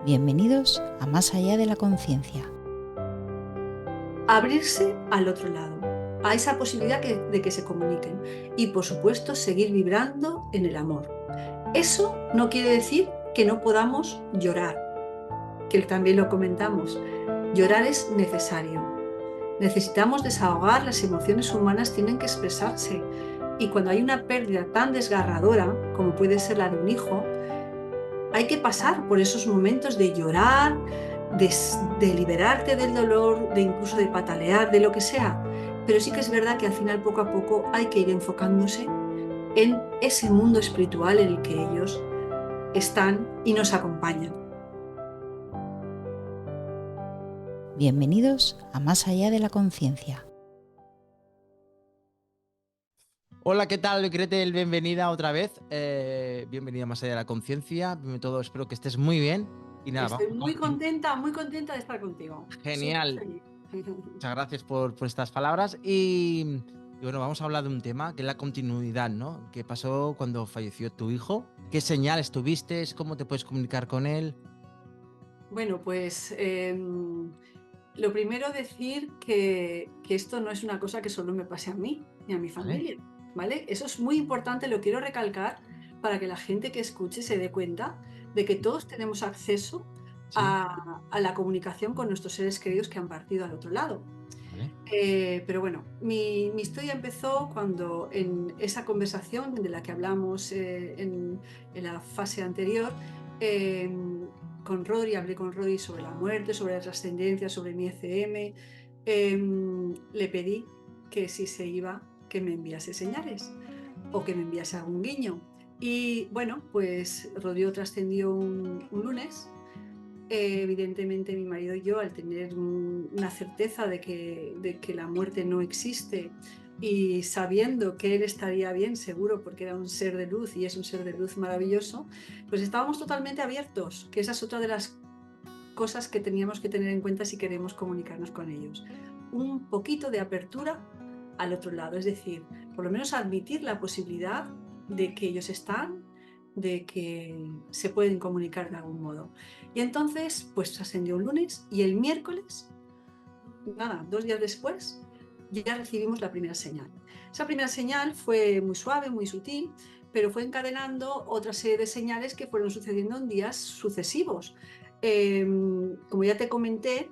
Bienvenidos a Más allá de la conciencia. Abrirse al otro lado, a esa posibilidad de que se comuniquen y, por supuesto, seguir vibrando en el amor. Eso no quiere decir que no podamos llorar, que también lo comentamos. Llorar es necesario. Necesitamos desahogar, las emociones humanas tienen que expresarse. Y cuando hay una pérdida tan desgarradora, como puede ser la de un hijo, hay que pasar por esos momentos de llorar, de liberarte del dolor, de incluso de patalear, de lo que sea. Pero sí que es verdad que al final, poco a poco, hay que ir enfocándose en ese mundo espiritual en el que ellos están y nos acompañan. Bienvenidos a Más allá de la conciencia. Hola, ¿qué tal, Gretel? Bienvenida otra vez. Bienvenida más allá de la conciencia. Primero de todo, espero que estés muy bien. Y nada, Estoy vamos. muy contenta de estar contigo. Súper Genial. feliz. Muchas gracias por estas palabras. Y bueno, vamos a hablar de un tema que es la continuidad, ¿no? ¿Qué pasó cuando falleció tu hijo? ¿Qué señales tuviste? ¿Cómo te puedes comunicar con él? Bueno, pues lo primero decir que esto no es una cosa que solo me pase a mí ni a mi ¿Vale? familia, ¿vale? Eso es muy importante, lo quiero recalcar para que la gente que escuche se dé cuenta de que todos tenemos acceso Sí, a la comunicación con nuestros seres queridos que han partido al otro lado. ¿vale? Pero bueno, mi historia empezó cuando en esa conversación de la que hablamos en la fase anterior, eh, hablé con Rodri sobre la muerte, sobre la trascendencia, sobre mi ECM. Le pedí que si se iba, que me enviase señales o que me enviase algún guiño. Y bueno, pues Rodrigo trascendió un lunes. Evidentemente mi marido y yo, al tener una certeza de que la muerte no existe y sabiendo que él estaría bien, seguro, porque era un ser de luz y es un ser de luz maravilloso, pues estábamos totalmente abiertos, que esa es otra de las cosas que teníamos que tener en cuenta si queremos comunicarnos con ellos. Un poquito de apertura al otro lado, es decir, por lo menos admitir la posibilidad de que ellos están, de que se pueden comunicar de algún modo. Y entonces, pues ascendió un lunes y el miércoles, nada, 2 días después, ya recibimos la primera señal. Esa primera señal fue muy suave, muy sutil, pero fue encadenando otra serie de señales que fueron sucediendo en días sucesivos. Como ya te comenté,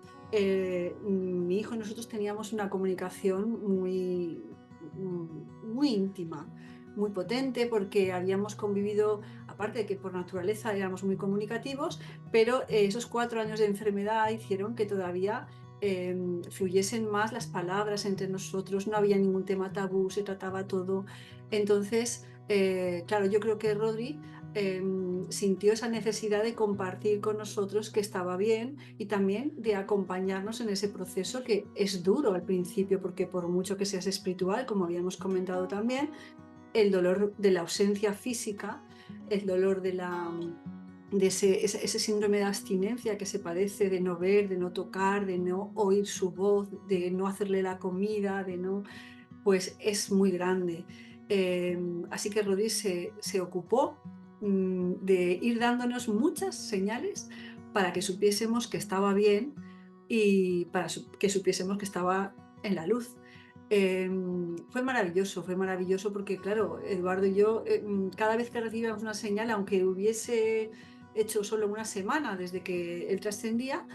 mi hijo y nosotros teníamos una comunicación muy íntima, muy potente, porque habíamos convivido, aparte de que por naturaleza éramos muy comunicativos, pero esos 4 años de enfermedad hicieron que todavía fluyesen más las palabras entre nosotros, no había ningún tema tabú, se trataba todo. Entonces, claro, yo creo que Rodri sintió esa necesidad de compartir con nosotros que estaba bien y también de acompañarnos en ese proceso que es duro al principio, porque por mucho que seas espiritual, como habíamos comentado también, el dolor de la ausencia física, el dolor de ese síndrome de abstinencia que se padece de no ver, de no tocar, de no oír su voz, de no hacerle la comida, de no, pues es muy grande. Así que Rodri se ocupó de ir dándonos muchas señales para que supiésemos que estaba bien y para que supiésemos que estaba en la luz. Fue maravilloso porque, claro, Eduardo y yo, cada vez que recibíamos una señal, aunque hubiese hecho solo una semana desde que él trascendía,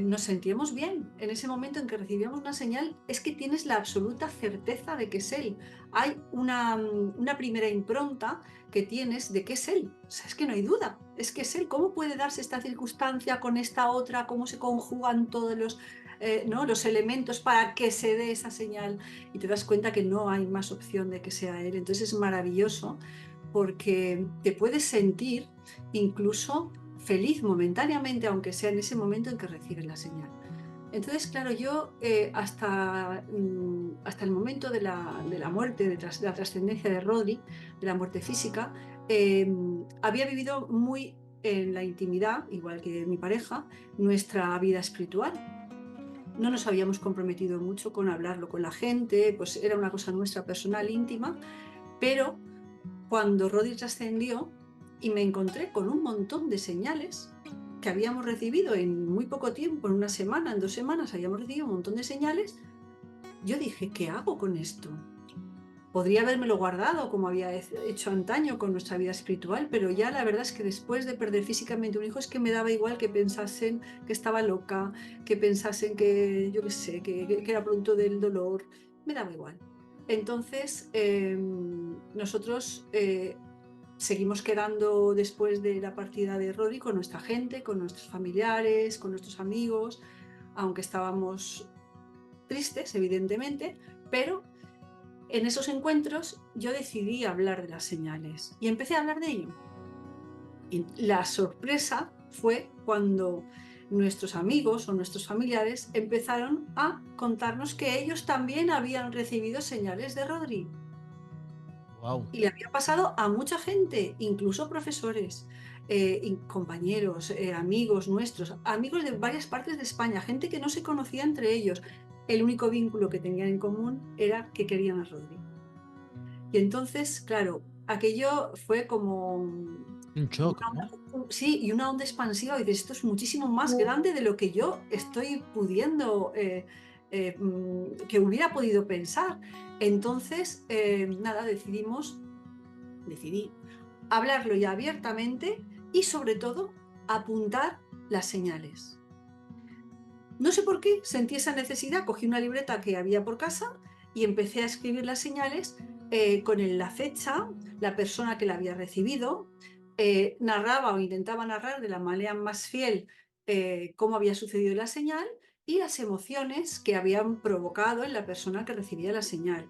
nos sentíamos bien. En ese momento en que recibíamos una señal, es que tienes la absoluta certeza de que es él. Hay una primera impronta que tienes de que es él. O sea, es que no hay duda, es que es él. ¿Cómo puede darse esta circunstancia con esta otra? ¿Cómo se conjugan todos ¿no? los elementos para que se dé esa señal? Y te das cuenta que no hay más opción de que sea él. Entonces es maravilloso porque te puedes sentir incluso feliz momentáneamente, aunque sea en ese momento en que recibes la señal. Entonces, claro, yo hasta el momento de la muerte, de la trascendencia de Rodri, de la muerte física, había vivido muy en la intimidad, igual que mi pareja, nuestra vida espiritual. No nos habíamos comprometido mucho con hablarlo con la gente, pues era una cosa nuestra personal, íntima, pero cuando Rodri trascendió y me encontré con un montón de señales, que habíamos recibido en muy poco tiempo, en una semana, en 2 semanas, habíamos recibido un montón de señales. Yo dije, ¿qué hago con esto? Podría habérmelo guardado como había hecho antaño con nuestra vida espiritual, pero ya la verdad es que después de perder físicamente un hijo, es que me daba igual que pensasen que estaba loca, que pensasen que, yo qué sé, que era producto del dolor, me daba igual. Entonces, nosotros seguimos quedando después de la partida de Rory con nuestra gente, con nuestros familiares, con nuestros amigos, aunque estábamos tristes, evidentemente, pero en esos encuentros yo decidí hablar de las señales y empecé a hablar de ello. Y la sorpresa fue cuando nuestros amigos o nuestros familiares empezaron a contarnos que ellos también habían recibido señales de Rodri. Wow. Y le había pasado a mucha gente, incluso profesores, compañeros, amigos nuestros, amigos de varias partes de España, gente que no se conocía entre ellos. El único vínculo que tenían en común era que querían a Rodri. Y entonces, claro, aquello fue como Un shock, ¿no? sí, y una onda expansiva. Y dices, esto es muchísimo más grande de lo que yo estoy pudiendo, que hubiera podido pensar. Entonces, nada, decidí hablarlo ya abiertamente y sobre todo apuntar las señales. No sé por qué sentí esa necesidad, cogí una libreta que había por casa y empecé a escribir las señales con la fecha, la persona que la había recibido, narraba o intentaba narrar de la manera más fiel cómo había sucedido la señal y las emociones que habían provocado en la persona que recibía la señal.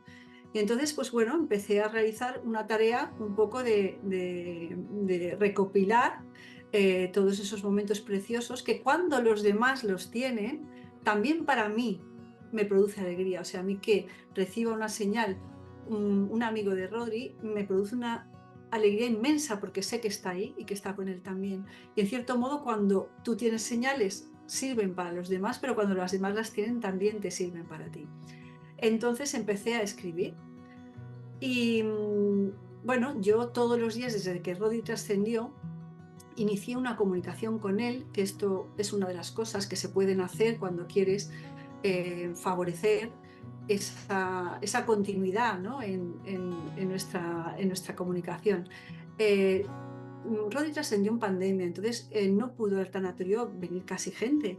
Y entonces, pues bueno, empecé a realizar una tarea un poco de recopilar todos esos momentos preciosos que cuando los demás los tienen, también para mí me produce alegría. O sea, a mí que reciba una señal, un amigo de Rodri, me produce una alegría inmensa porque sé que está ahí y que está con él también. Y en cierto modo, cuando tú tienes señales, sirven para los demás, pero cuando las demás las tienen, también te sirven para ti. Entonces empecé a escribir y bueno, yo todos los días desde que Rodri trascendió, inicié una comunicación con él, que esto es una de las cosas que se pueden hacer cuando quieres favorecer esa continuidad, ¿no? en nuestra comunicación. Rodri trascendió en pandemia, entonces no pudo el tanatorio venir casi gente.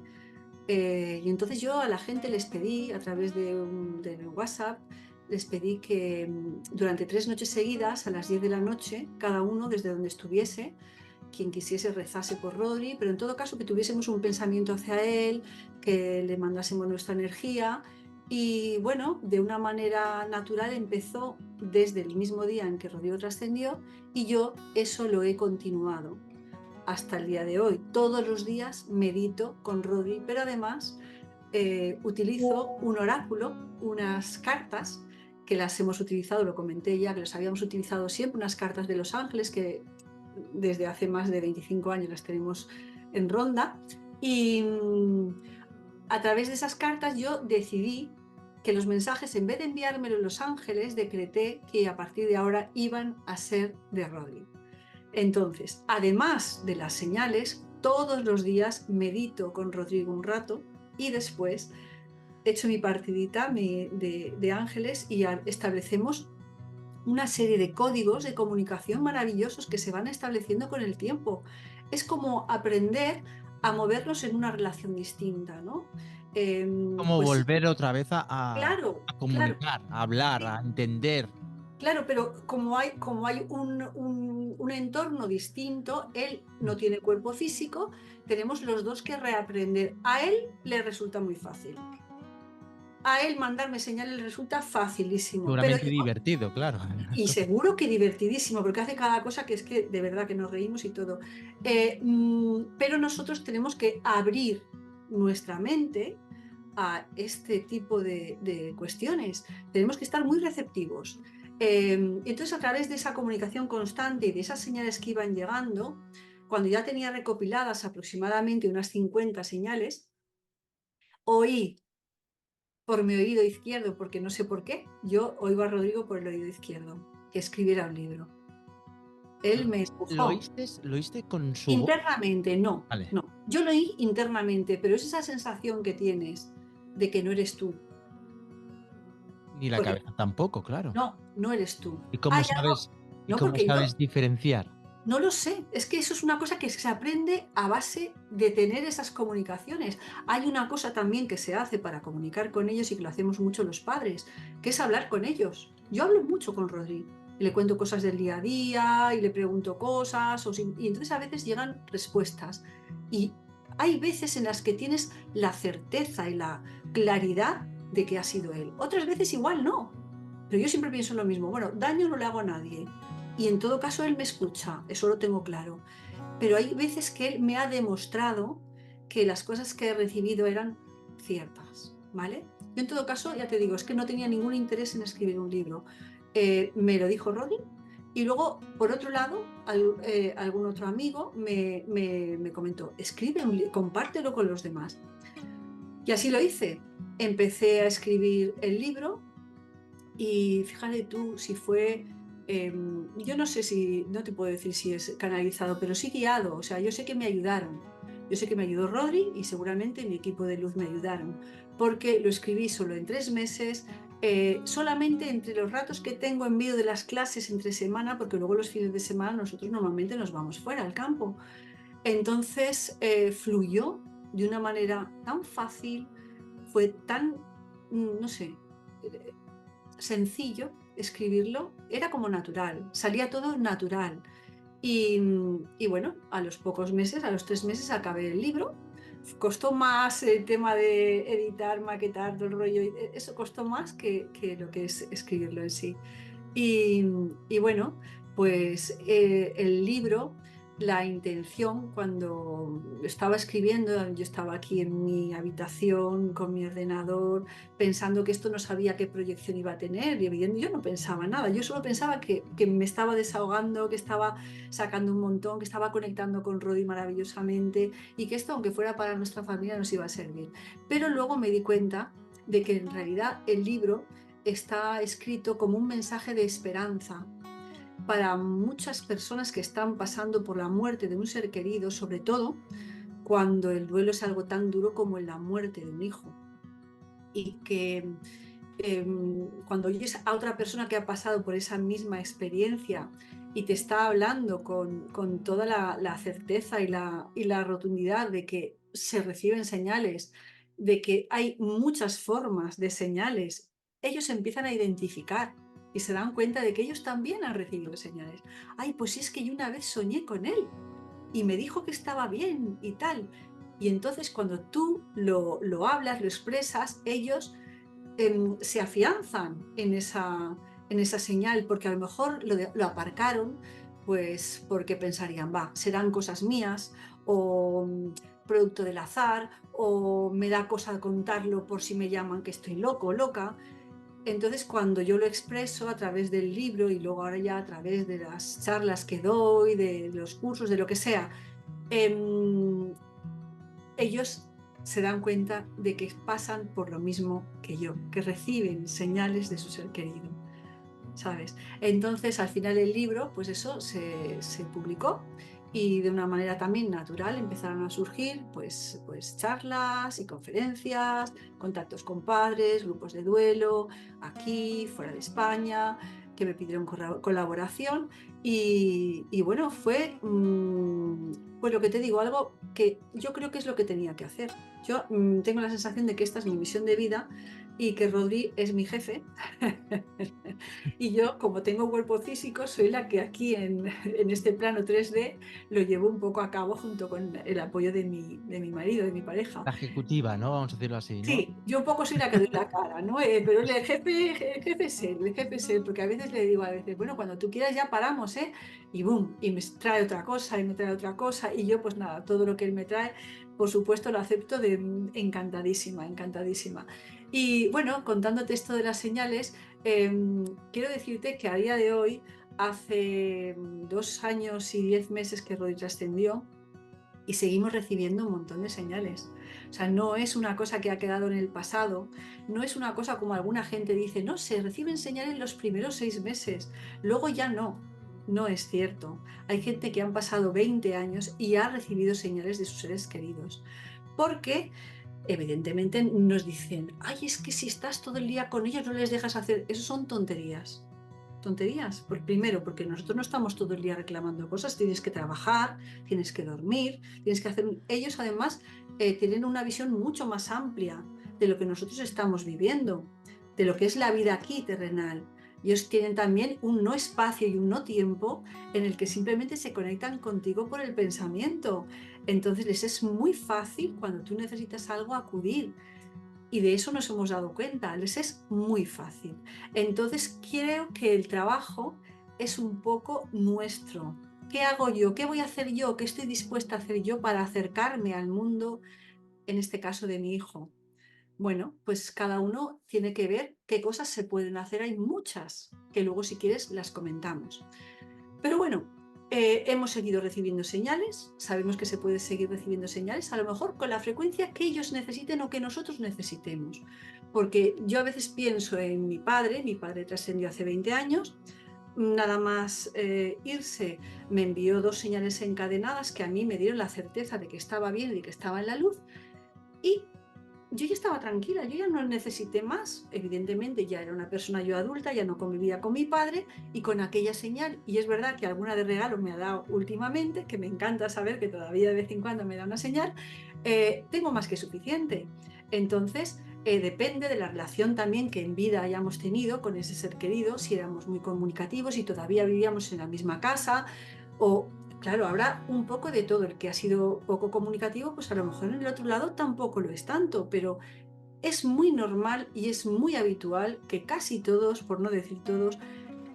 Y entonces yo a la gente les pedí, a través de WhatsApp, les pedí que durante 3 noches seguidas, a las 10 de la noche, cada uno desde donde estuviese, quien quisiese rezase por Rodri, pero en todo caso que tuviésemos un pensamiento hacia él, que le mandásemos nuestra energía. Y bueno, de una manera natural empezó desde el mismo día en que Rodrigo trascendió y yo eso lo he continuado hasta el día de hoy. Todos los días medito con Rodri, pero además utilizo un oráculo, unas cartas que las hemos utilizado, lo comenté ya, que las habíamos utilizado siempre, unas cartas de los ángeles que desde hace más de 25 años las tenemos en ronda. Y a través de esas cartas yo decidí que los mensajes, en vez de enviármelos los ángeles, decreté que a partir de ahora iban a ser de Rodri. Entonces, además de las señales, todos los días medito con Rodrigo un rato y después echo mi partidita de ángeles y establecemos una serie de códigos de comunicación maravillosos que se van estableciendo con el tiempo. Es como aprender a movernos en una relación distinta, ¿no? Como Pues volver otra vez claro, a claro, comunicar, a hablar, sí, a entender. claro, pero como hay un entorno distinto, él no tiene cuerpo físico, tenemos los dos que reaprender. A él le resulta muy fácil. A él mandarme señales le resulta facilísimo, pero Seguramente yo, divertido, claro. y seguro que divertidísimo, porque hace cada cosa que es que de verdad que nos reímos y todo. Pero nosotros tenemos que abrir nuestra mente a este tipo de cuestiones. Tenemos que estar muy receptivos. Entonces, a través de esa comunicación constante y de esas señales que iban llegando, cuando ya tenía recopiladas aproximadamente unas 50 señales, oí por mi oído izquierdo, porque no sé por qué, yo oigo a Rodrigo por el oído izquierdo, que escribiera un libro. Él me ¿Lo empujó. oíste, lo oíste con su voz? Internamente, no, Vale. no, Yo lo oí internamente, pero es esa sensación que tienes de que no eres tú. Ni la Porque cabeza tampoco, claro. no eres tú. ¿Y Hay cómo algo, sabes y no, cómo porque yo sabes diferenciar? no lo sé, es que eso es una cosa que se aprende a base de tener esas comunicaciones. Hay una cosa también que se hace para comunicar con ellos y que lo hacemos mucho los padres, que es hablar con ellos. Yo hablo mucho con Rodri, y le cuento cosas del día a día y le pregunto cosas, y entonces a veces llegan respuestas. Y hay veces en las que tienes la certeza y la claridad de que ha sido él. Otras veces igual no, pero yo siempre pienso lo mismo. Bueno, daño no le hago a nadie. Y en todo caso él me escucha, eso lo tengo claro. Pero hay veces que él me ha demostrado que las cosas que he recibido eran ciertas, ¿vale? Yo en todo caso, ya te digo, es que no tenía ningún interés en escribir un libro. Me lo dijo Roddy y luego, por otro lado, algún otro amigo me comentó, escribe un libro, compártelo con los demás. Y así lo hice. Empecé a escribir el libro y fíjate tú si fue, yo no sé si, no te puedo decir si es canalizado, pero sí guiado. O sea, yo sé que me ayudaron. Yo sé que me ayudó Rodri y seguramente mi equipo de luz me ayudaron, porque lo escribí solo en 3 meses, solamente entre los ratos que tengo en medio de las clases entre semana, porque luego los fines de semana nosotros normalmente nos vamos fuera al campo. Entonces fluyó de una manera tan fácil, fue tan, no sé, eh, sencillo escribirlo, era como natural, salía todo natural. Y bueno, a los pocos meses, a los 3 meses, acabé el libro. Costó más el tema de editar, maquetar, todo el rollo, eso costó más que lo que es escribirlo en sí. Y, y bueno, pues el libro, la intención, cuando estaba escribiendo, yo estaba aquí en mi habitación con mi ordenador, pensando que esto no sabía qué proyección iba a tener, y evidentemente yo no pensaba nada, yo solo pensaba que me estaba desahogando, que estaba sacando un montón, que estaba conectando con Rodi maravillosamente, y que esto, aunque fuera para nuestra familia, nos iba a servir. Pero luego me di cuenta de que en realidad el libro está escrito como un mensaje de esperanza para muchas personas que están pasando por la muerte de un ser querido, sobre todo cuando el duelo es algo tan duro como la muerte de un hijo. Y que cuando oyes a otra persona que ha pasado por esa misma experiencia y te está hablando con toda la certeza y la rotundidad de que se reciben señales, de que hay muchas formas de señales, ellos empiezan a identificar y se dan cuenta de que ellos también han recibido señales. Ay, pues es que yo una vez soñé con él y me dijo que estaba bien y tal. Y entonces cuando tú lo hablas, lo expresas, ellos se afianzan en esa señal, porque a lo mejor lo aparcaron, pues porque pensarían, va, serán cosas mías, o producto del azar, o me da cosa contarlo por si me llaman que estoy loco o loca. Entonces, cuando yo lo expreso a través del libro y luego ahora ya a través de las charlas que doy, de los cursos, de lo que sea, em, ellos se dan cuenta de que pasan por lo mismo que yo, que reciben señales de su ser querido, ¿sabes? Entonces, al final el libro, pues eso se publicó y de una manera también natural empezaron a surgir pues charlas y conferencias, contactos con padres, grupos de duelo, aquí, fuera de España, que me pidieron colaboración y bueno, fue pues lo que te digo, algo que yo creo que es lo que tenía que hacer. Yo tengo la sensación de que esta es mi misión de vida y que Rodri es mi jefe. Y yo, como tengo cuerpo físico, soy la que aquí en este plano 3D lo llevo un poco a cabo junto con el apoyo de mi marido, de mi pareja. La ejecutiva, ¿no? Vamos a decirlo así, ¿no? Sí, yo un poco soy la que doy la cara, ¿no? Pero el jefe es él, porque a veces le digo a veces, bueno, cuando tú quieras ya paramos, ¿eh? Y boom, y me trae otra cosa, y me trae otra cosa, y yo pues nada, todo lo que él me trae, por supuesto lo acepto encantadísima, encantadísima. Y bueno, contándote esto de las señales, quiero decirte que a día de hoy, hace 2 años y 10 meses que Rodri trascendió, y seguimos recibiendo un montón de señales. O sea, no es una cosa que ha quedado en el pasado, no es una cosa como alguna gente dice, no, se reciben señales los primeros 6 meses, luego ya no. no es cierto. Hay gente que han pasado 20 años y ha recibido señales de sus seres queridos. Porque evidentemente nos dicen, ay, es que si estás todo el día con ellos no les dejas hacer. Eso son tonterías. Tonterías. Primero, porque nosotros no estamos todo el día reclamando cosas. Tienes que trabajar, tienes que dormir, tienes que hacer. Ellos además tienen una visión mucho más amplia de lo que nosotros estamos viviendo, de lo que es la vida aquí terrenal. Ellos tienen también un no espacio y un no tiempo en el que simplemente se conectan contigo por el pensamiento. Entonces les es muy fácil cuando tú necesitas algo acudir. Y de eso nos hemos dado cuenta, les es muy fácil. Entonces creo que el trabajo es un poco nuestro. ¿Qué hago yo? ¿Qué voy a hacer yo? ¿Qué estoy dispuesta a hacer yo para acercarme al mundo, en este caso de mi hijo? Bueno, pues cada uno tiene que ver qué cosas se pueden hacer. Hay muchas que luego si quieres las comentamos. Pero bueno, hemos seguido recibiendo señales, sabemos que se puede seguir recibiendo señales, a lo mejor con la frecuencia que ellos necesiten o que nosotros necesitemos. Porque yo a veces pienso en mi padre trascendió hace 20 años, nada más irse me envió 2 señales encadenadas que a mí me dieron la certeza de que estaba bien y que estaba en la luz, y yo ya estaba tranquila, yo ya no necesité más. Evidentemente ya era una persona yo adulta, ya no convivía con mi padre y con aquella señal. Y es verdad que alguna de regalo me ha dado últimamente, que me encanta saber que todavía de vez en cuando me da una señal, tengo más que suficiente. Entonces, depende de la relación también que en vida hayamos tenido con ese ser querido, si éramos muy comunicativos, si todavía vivíamos en la misma casa o... Claro, habrá un poco de todo. El que ha sido poco comunicativo, pues a lo mejor en el otro lado tampoco lo es tanto, pero es muy normal y es muy habitual que casi todos, por no decir todos,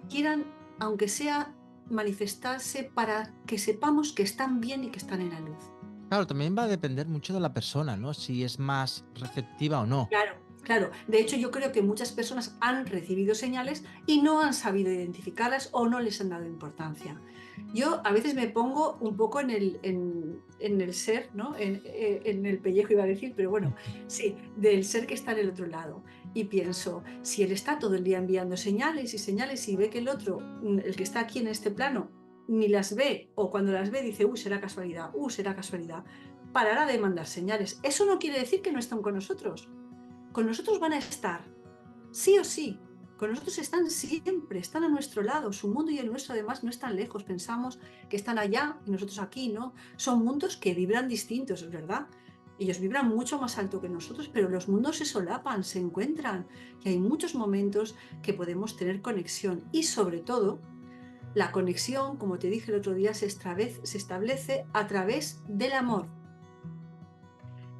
quieran, aunque sea, manifestarse para que sepamos que están bien y que están en la luz. Claro, también va a depender mucho de la persona, ¿no? Si es más receptiva o no. Claro, claro. De hecho, yo creo que muchas personas han recibido señales y no han sabido identificarlas o no les han dado importancia. Yo a veces me pongo un poco en el ser, ¿no? En el pellejo iba a decir, pero bueno, sí, del ser que está en el otro lado. Y pienso, si él está todo el día enviando señales y señales y ve que el otro, el que está aquí en este plano, ni las ve, o cuando las ve dice, será casualidad, parará de mandar señales. Eso no quiere decir que no están con nosotros. Con nosotros van a estar, sí o sí. Con nosotros están siempre, están a nuestro lado. Su mundo y el nuestro además no están lejos. Pensamos que están allá y nosotros aquí, ¿no? Son mundos que vibran distintos, es verdad. Ellos vibran mucho más alto que nosotros, pero los mundos se solapan, se encuentran. Y hay muchos momentos que podemos tener conexión. Y sobre todo, la conexión, como te dije el otro día, se establece a través del amor.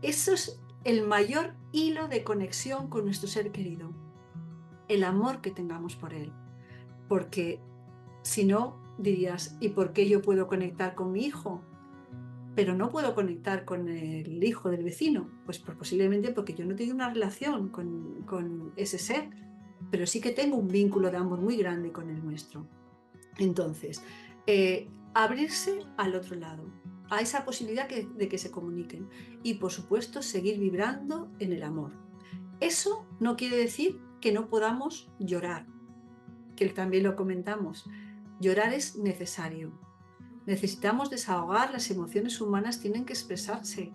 Eso es el mayor hilo de conexión con nuestro ser querido, el amor que tengamos por él. Porque si no, dirías, ¿y por qué yo puedo conectar con mi hijo? Pero no puedo conectar con el hijo del vecino. Pues posiblemente porque yo no tengo una relación con ese ser, pero sí que tengo un vínculo de amor muy grande con el nuestro. Entonces, abrirse al otro lado, a esa posibilidad de que se comuniquen y, por supuesto, seguir vibrando en el amor. Eso no quiere decir que no podamos llorar, que también lo comentamos. Llorar es necesario. Necesitamos desahogar, las emociones humanas tienen que expresarse.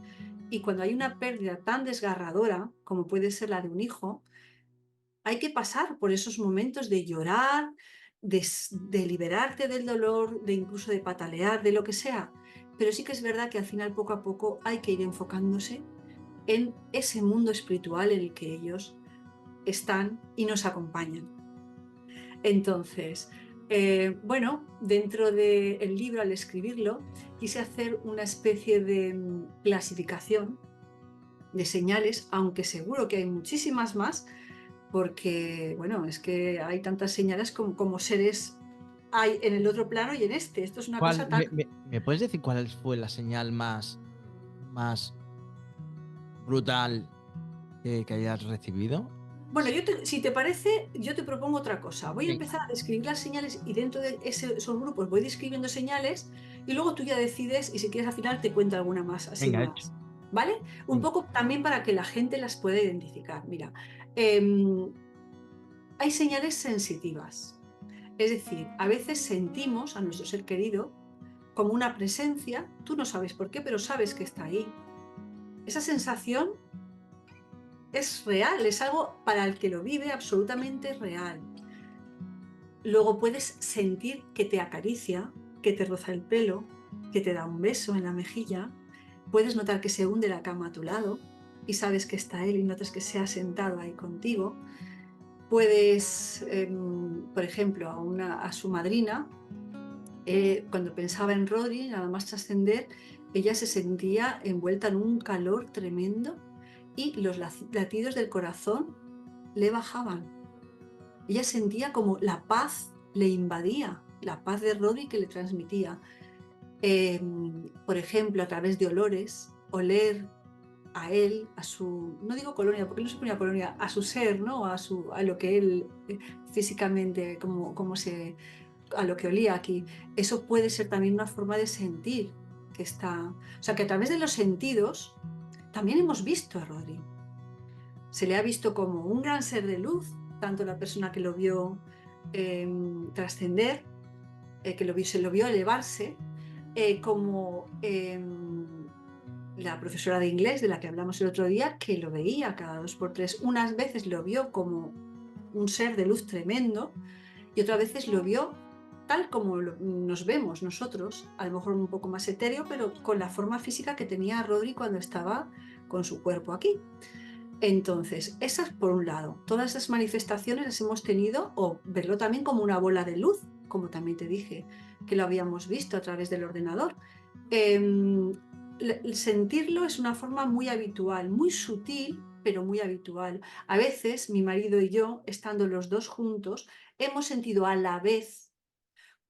Y cuando hay una pérdida tan desgarradora como puede ser la de un hijo, hay que pasar por esos momentos de llorar, de liberarte del dolor, de incluso de patalear, de lo que sea. Pero sí que es verdad que al final, poco a poco, hay que ir enfocándose en ese mundo espiritual en el que ellos están y nos acompañan. Entonces, bueno, dentro del libro, al escribirlo, quise hacer una especie de clasificación de señales, aunque seguro que hay muchísimas más, porque, bueno, es que hay tantas señales como seres hay en el otro plano y en este. Esto es una cosa tan... ¿Me puedes decir cuál fue la señal más brutal que hayas recibido? Bueno, si te parece, yo te propongo otra cosa. Voy a Venga. empezar a describir las señales y dentro de esos grupos voy describiendo señales y luego tú ya decides y si quieres al final te cuento alguna más, así Venga, hecho. más. ¿Vale? Un Venga. poco también para que la gente las pueda identificar. Mira, hay señales sensitivas. Es decir, a veces sentimos a nuestro ser querido como una presencia, tú no sabes por qué, pero sabes que está ahí. Esa sensación es real, es algo para el que lo vive absolutamente real. Luego puedes sentir que te acaricia, que te roza el pelo, que te da un beso en la mejilla. Puedes notar que se hunde la cama a tu lado y sabes que está él y notas que se ha sentado ahí contigo. Puedes, por ejemplo, a su madrina, cuando pensaba en Rodri, nada más trascender, ella se sentía envuelta en un calor tremendo y los latidos del corazón le bajaban. Ella sentía como la paz le invadía, la paz de Rodri que le transmitía. Por ejemplo, a través de olores, oler a él, a su, no digo colonia, porque él no se ponía colonia, a su ser, ¿no? A lo que él físicamente, a lo que olía aquí. Eso puede ser también una forma de sentir que está. O sea, que a través de los sentidos también hemos visto a Rodri. Se le ha visto como un gran ser de luz, tanto la persona que lo vio trascender, se lo vio elevarse, como la profesora de inglés de la que hablamos el otro día, que lo veía cada 2 por 3. Unas veces lo vio como un ser de luz tremendo y otras veces lo vio tal como nos vemos nosotros, a lo mejor un poco más etéreo, pero con la forma física que tenía Rodri cuando estaba con su cuerpo aquí. Entonces, esas por un lado, todas esas manifestaciones las hemos tenido, o verlo también como una bola de luz, como también te dije, que lo habíamos visto a través del ordenador. El sentirlo es una forma muy habitual, muy sutil, pero muy habitual. A veces mi marido y yo, estando los dos juntos, hemos sentido a la vez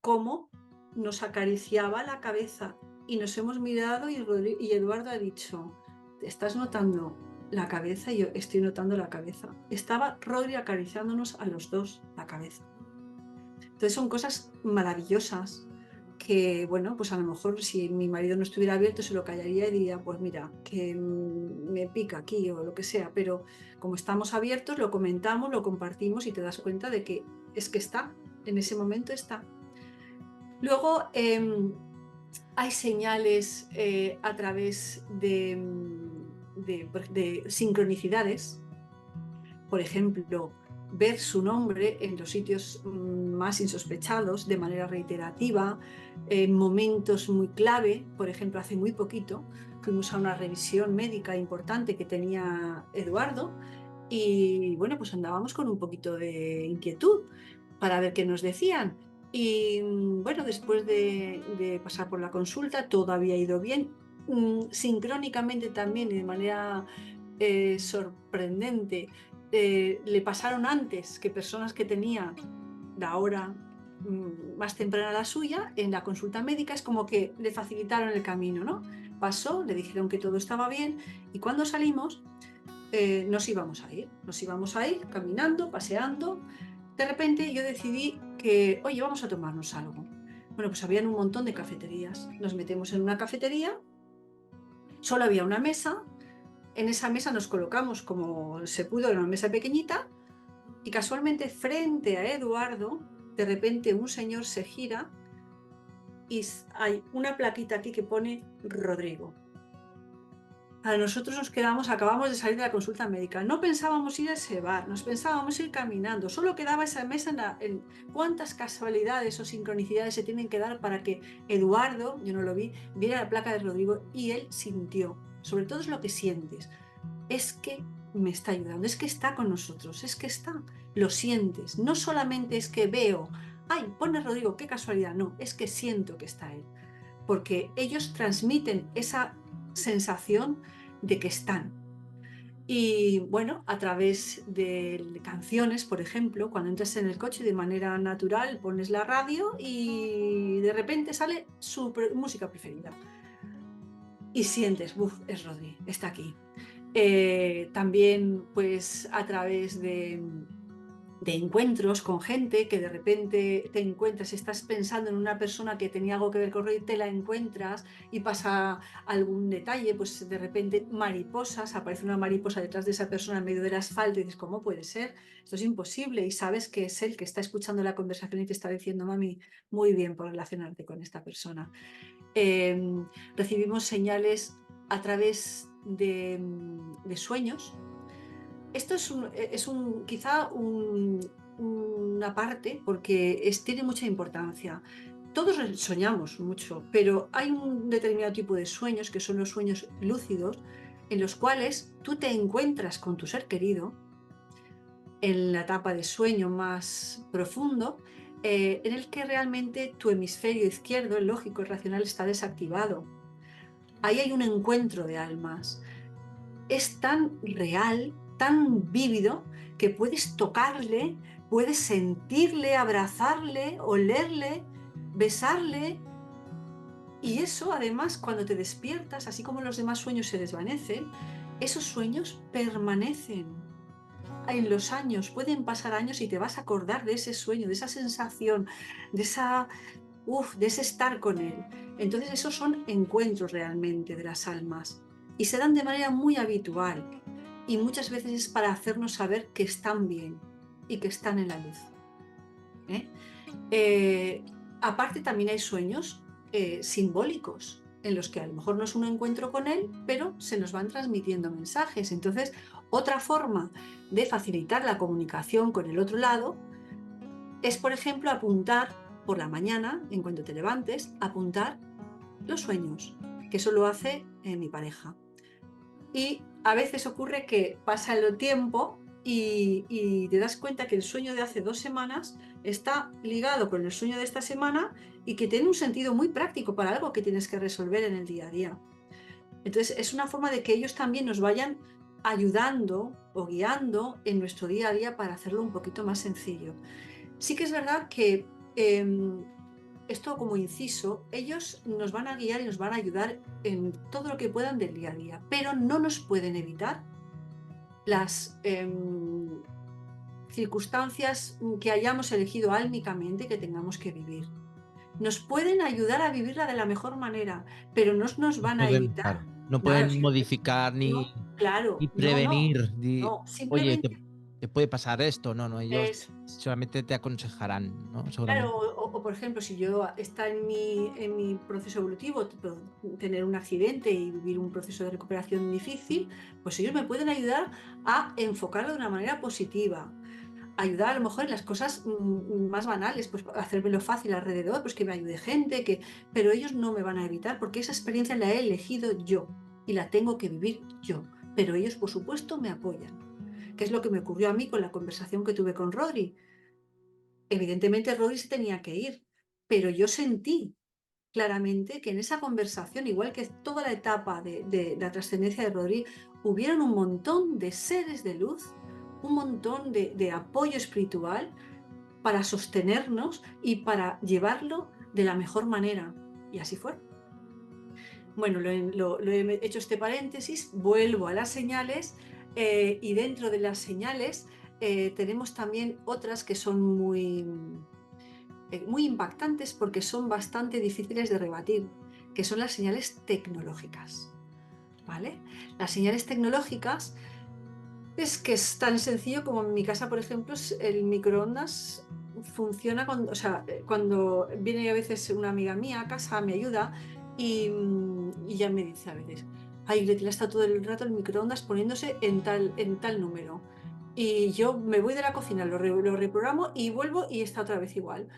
cómo nos acariciaba la cabeza y nos hemos mirado y Eduardo ha dicho, ¿estás notando la cabeza? Y yo estoy notando la cabeza. Estaba Rodri acariciándonos a los dos la cabeza. Entonces son cosas maravillosas que, bueno, pues a lo mejor si mi marido no estuviera abierto se lo callaría y diría, pues mira, que me pica aquí o lo que sea, pero como estamos abiertos lo comentamos, lo compartimos y te das cuenta de que es que está, en ese momento está. Luego hay señales a través de sincronicidades. Por ejemplo, ver su nombre en los sitios más insospechados de manera reiterativa, en momentos muy clave. Por ejemplo, hace muy poquito fuimos a una revisión médica importante que tenía Eduardo y bueno, pues andábamos con un poquito de inquietud para ver qué nos decían. Y bueno, después de pasar por la consulta, todo había ido bien. Sincrónicamente también y de manera sorprendente, le pasaron antes que personas que tenían la hora más temprana a la suya en la consulta médica. Es como que le facilitaron el camino, ¿no? Pasó, le dijeron que todo estaba bien y cuando salimos nos íbamos a ir caminando, paseando. De repente yo decidí que, oye, vamos a tomarnos algo. Bueno, pues habían un montón de cafeterías. Nos metemos en una cafetería, solo había una mesa. En esa mesa nos colocamos como se pudo, en una mesa pequeñita, y casualmente frente a Eduardo, de repente un señor se gira y hay una plaquita aquí que pone Rodrigo. A nosotros nos quedamos, acabamos de salir de la consulta médica, no pensábamos ir a ese bar, nos pensábamos ir caminando, solo quedaba esa mesa en cuántas casualidades o sincronicidades se tienen que dar para que Eduardo, yo no lo vi, viera la placa de Rodrigo y él sintió. Sobre todo es lo que sientes. Es que me está ayudando, es que está con nosotros, es que está, lo sientes. No solamente es que veo, ay, pone Rodrigo, qué casualidad, no, es que siento que está él. Porque ellos transmiten esa sensación de que están. Y bueno, a través de canciones, por ejemplo, cuando entras en el coche de manera natural, pones la radio y de repente sale su música preferida. Y sientes, uff, es Rodri, está aquí. También pues a través de de encuentros con gente que de repente te encuentras, estás pensando en una persona que tenía algo que ver con Roy, te la encuentras y pasa algún detalle, pues de repente mariposas, aparece una mariposa detrás de esa persona en medio del asfalto y dices, ¿cómo puede ser? Esto es imposible, y sabes que es él que está escuchando la conversación y te está diciendo, mami, muy bien por relacionarte con esta persona. Recibimos señales a través de sueños. Esto es quizá una parte, porque tiene mucha importancia. Todos soñamos mucho, pero hay un determinado tipo de sueños, que son los sueños lúcidos, en los cuales tú te encuentras con tu ser querido en la etapa de sueño más profundo, en el que realmente tu hemisferio izquierdo, el lógico, el racional, está desactivado. Ahí hay un encuentro de almas. Es tan real, tan vívido, que puedes tocarle, puedes sentirle, abrazarle, olerle, besarle. Y eso, además, cuando te despiertas, así como los demás sueños se desvanecen, esos sueños permanecen en los años. Pueden pasar años y te vas a acordar de ese sueño, de esa sensación, de de ese estar con él. Entonces, esos son encuentros realmente de las almas y se dan de manera muy habitual, y muchas veces es para hacernos saber que están bien y que están en la luz. ¿eh? Eh, Aparte, también hay sueños simbólicos, en los que a lo mejor no es un encuentro con él, pero se nos van transmitiendo mensajes. Entonces, otra forma de facilitar la comunicación con el otro lado es, por ejemplo, apuntar por la mañana, en cuanto te levantes, apuntar los sueños, que eso lo hace mi pareja. Y a veces ocurre que pasa el tiempo y te das cuenta que el sueño de hace 2 semanas está ligado con el sueño de esta semana, y que tiene un sentido muy práctico para algo que tienes que resolver en el día a día. Entonces, es una forma de que ellos también nos vayan ayudando o guiando en nuestro día a día para hacerlo un poquito más sencillo. Sí que es verdad que esto, como inciso, ellos nos van a guiar y nos van a ayudar en todo lo que puedan del día a día, pero no nos pueden evitar las circunstancias que hayamos elegido álmicamente que tengamos que vivir. Nos pueden ayudar a vivirla de la mejor manera, pero no nos van a Claro, evitar no nada. pueden modificar No, ni claro, no, prevenir, no, oye, simplemente te puede pasar esto. No, no, ellos es. solamente te aconsejarán, ¿no? Claro, Seguramente. por ejemplo, si yo está en mi proceso evolutivo, tener un accidente y vivir un proceso de recuperación difícil, pues ellos me pueden ayudar a enfocarlo de una manera positiva, ayudar a lo mejor en las cosas más banales, pues hacérmelo fácil alrededor, pues que me ayude gente, pero ellos no me van a evitar, porque esa experiencia la he elegido yo y la tengo que vivir yo, pero ellos, por supuesto, me apoyan, que es lo que me ocurrió a mí con la conversación que tuve con Rodri. Evidentemente Rodri se tenía que ir, pero yo sentí claramente que en esa conversación, igual que toda la etapa de la trascendencia de Rodri, hubieron un montón de seres de luz, un montón de apoyo espiritual para sostenernos y para llevarlo de la mejor manera. Y así fue. Bueno, lo he hecho este paréntesis, vuelvo a las señales, y dentro de las señales tenemos también otras que son muy impactantes, porque son bastante difíciles de rebatir, que son las señales tecnológicas. ¿Vale? Las señales tecnológicas es que es tan sencillo como en mi casa, por ejemplo, el microondas funciona cuando viene a veces una amiga mía a casa, me ayuda y ya me dice a veces, ay, Gretel, está todo el rato el microondas poniéndose en tal número. Y yo me voy de la cocina, lo reprogramo y vuelvo y está otra vez igual.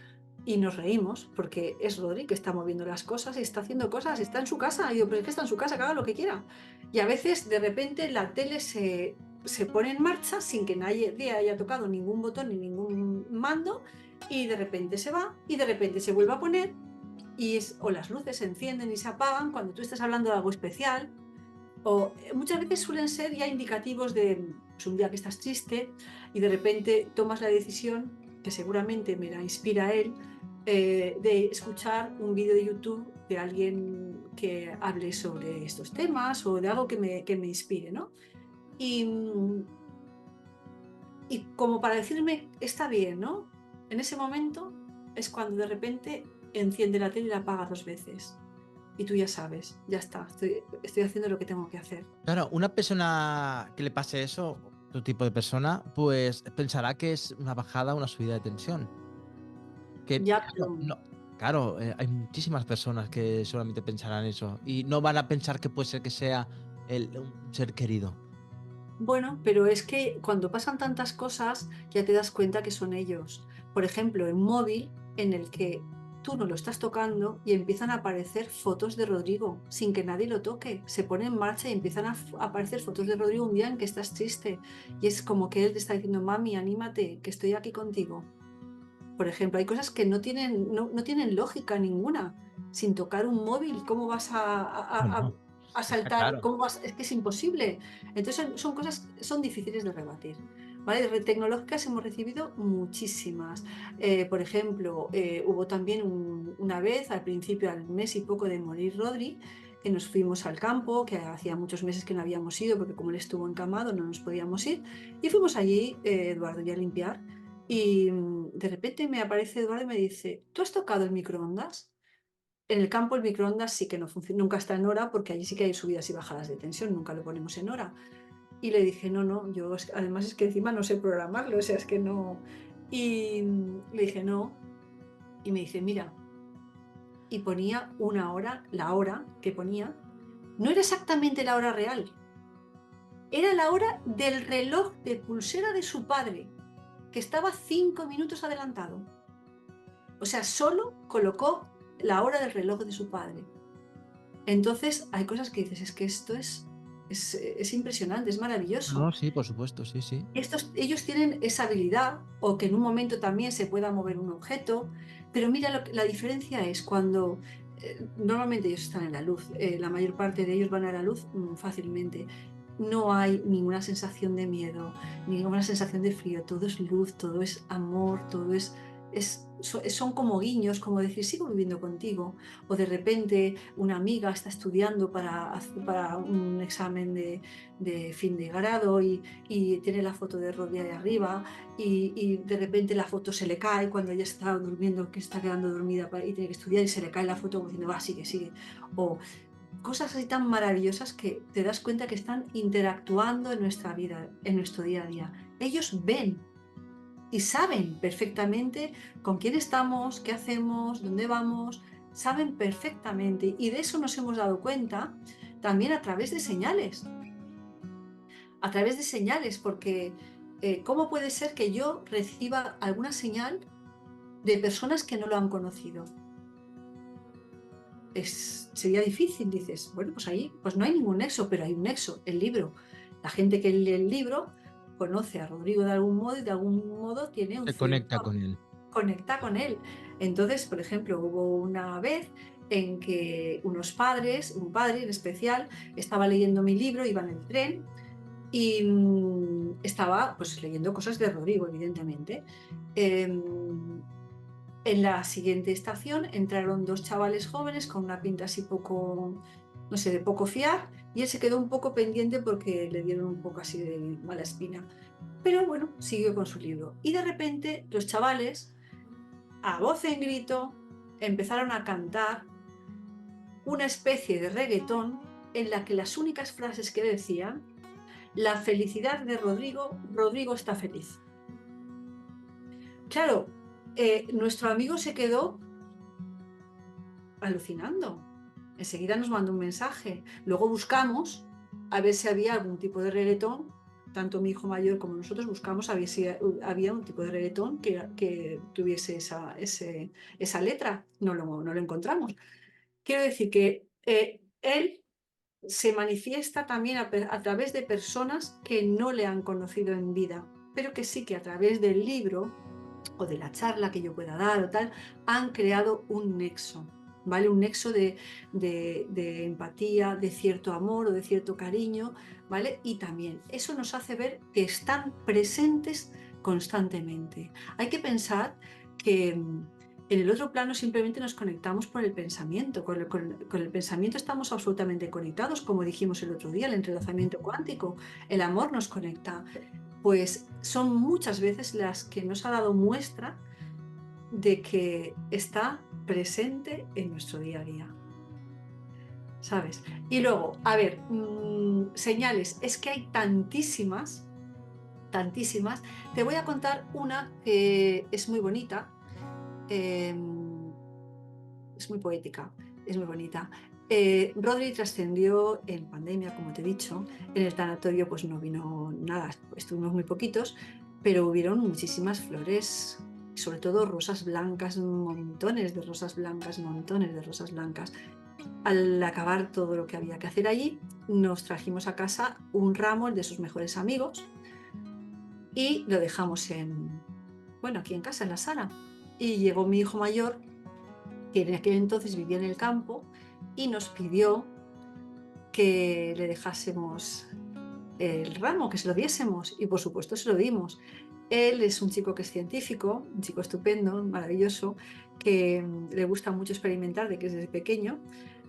Y nos reímos, porque es Rodri que está moviendo las cosas y está haciendo cosas, está en su casa. Y digo, pero es que está en su casa, que haga lo que quiera. Y a veces, de repente, la tele se pone en marcha sin que nadie haya tocado ningún botón ni ningún mando, y de repente se va, y de repente se vuelve a poner, o las luces se encienden y se apagan cuando tú estás hablando de algo especial, o muchas veces suelen ser ya indicativos de pues, un día que estás triste y de repente tomas la decisión, que seguramente me la inspira él, de escuchar un vídeo de YouTube de alguien que hable sobre estos temas, o de algo que me inspire, ¿no? Y, y como para decirme, está bien, ¿no? En ese momento es cuando de repente enciende la tele y la apaga 2 veces. Y tú ya sabes, ya está, estoy haciendo lo que tengo que hacer. Claro, una persona que le pase eso, tu tipo de persona, pues pensará que es una bajada, una subida de tensión. Que Ya, claro, pero no, claro, hay muchísimas personas que solamente pensarán eso y no van a pensar que puede ser que sea un ser querido. bueno, pero es que cuando pasan tantas cosas ya te das cuenta que son ellos. Por ejemplo, el móvil en el que tú no lo estás tocando y empiezan a aparecer fotos de Rodrigo sin que nadie lo toque. Se pone en marcha y empiezan a aparecer fotos de Rodrigo un día en que estás triste. Y es como que él te está diciendo, mami, anímate, que estoy aquí contigo. Por ejemplo, hay cosas que no tienen lógica ninguna. Sin tocar un móvil, ¿cómo vas Bueno, a está saltar? claro. ¿Cómo vas? Es que es imposible. Entonces son cosas, son difíciles de rebatir. ¿Vale? Tecnológicas hemos recibido muchísimas. Por ejemplo, hubo también una vez, al principio, al mes y poco de morir Rodri, que nos fuimos al campo, que hacía muchos meses que no habíamos ido, porque como él estuvo encamado no nos podíamos ir, y fuimos allí, Eduardo y a limpiar. Y de repente me aparece Eduardo y me dice, ¿tú has tocado el microondas? En el campo el microondas sí que no funciona, nunca está en hora porque allí sí que hay subidas y bajadas de tensión, nunca lo ponemos en hora. Y le dije, no, no, yo además es que encima no sé programarlo, o sea, es que no. Y le dije, no. Y me dice, mira, y ponía una hora, la hora que ponía, no era exactamente la hora real, era la hora del reloj de pulsera de su padre, que estaba 5 minutos adelantado. O sea, solo colocó la hora del reloj de su padre. Entonces, hay cosas que dices, es que esto es impresionante, es maravilloso. No, sí, por supuesto, sí, sí. Ellos tienen esa habilidad, o que en un momento también se pueda mover un objeto, pero mira, la diferencia es cuando normalmente ellos están en la luz, la mayor parte de ellos van a la luz fácilmente. No hay ninguna sensación de miedo, ninguna sensación de frío, todo es luz, todo es amor, todo son como guiños, como decir, sigo viviendo contigo. O de repente una amiga está estudiando para un examen de fin de grado y tiene la foto de Rodri de arriba y de repente la foto se le cae cuando ella está durmiendo, que está quedando dormida y tiene que estudiar y se le cae la foto diciendo, va, sigue, sigue. O cosas así tan maravillosas que te das cuenta que están interactuando en nuestra vida, en nuestro día a día. Ellos ven y saben perfectamente con quién estamos, qué hacemos, dónde vamos, saben perfectamente y de eso nos hemos dado cuenta también a través de señales, porque ¿cómo puede ser que yo reciba alguna señal de personas que no lo han conocido? Sería difícil, dices, bueno, pues ahí pues no hay ningún nexo, pero hay un nexo, el libro. La gente que lee el libro conoce a Rodrigo de algún modo y de algún modo tiene un Se cierto, conecta con él. conecta con él. Entonces, por ejemplo, hubo una vez en que un padre en especial, estaba leyendo mi libro, iba en el tren y estaba pues leyendo cosas de Rodrigo, evidentemente. En la siguiente estación entraron 2 chavales jóvenes con una pinta así poco, no sé, de poco fiar, y él se quedó un poco pendiente porque le dieron un poco así de mala espina. Pero bueno, siguió con su libro. Y de repente los chavales, a voz en grito, empezaron a cantar una especie de reggaetón en la que las únicas frases que decían, la felicidad de Rodrigo, Rodrigo está feliz. Claro, nuestro amigo se quedó alucinando. Enseguida nos mandó un mensaje. Luego buscamos a ver si había algún tipo de reggaetón. Tanto mi hijo mayor como nosotros buscamos a ver si había un tipo de reggaetón que tuviese esa letra. No lo encontramos. Quiero decir que él se manifiesta también a través de personas que no le han conocido en vida, pero que sí que a través del libro o de la charla que yo pueda dar o tal, han creado un nexo, ¿vale? Un nexo de empatía, de cierto amor o de cierto cariño, ¿vale? Y también eso nos hace ver que están presentes constantemente. Hay que pensar que en el otro plano simplemente nos conectamos por el pensamiento, con el pensamiento estamos absolutamente conectados, como dijimos el otro día, el entrelazamiento cuántico, el amor nos conecta. pues son muchas veces las que nos ha dado muestra de que está presente en nuestro día a día, ¿sabes? Y luego, a ver, señales, es que hay tantísimas, tantísimas. Te voy a contar una que es muy bonita, es muy poética, es muy bonita. Rodri trascendió en pandemia, como te he dicho. En el tanatorio pues no vino nada, estuvimos muy poquitos, pero hubieron muchísimas flores, sobre todo rosas blancas, montones de rosas blancas, montones de rosas blancas. Al acabar todo lo que había que hacer allí, nos trajimos a casa un ramo de sus mejores amigos y lo dejamos aquí en casa, en la sala. Y llegó mi hijo mayor, que en aquel entonces vivía en el campo, y nos pidió que le dejásemos el ramo, que se lo diésemos, y por supuesto se lo dimos. Él es un chico que es científico, un chico estupendo, maravilloso, que le gusta mucho experimentar de que es desde pequeño,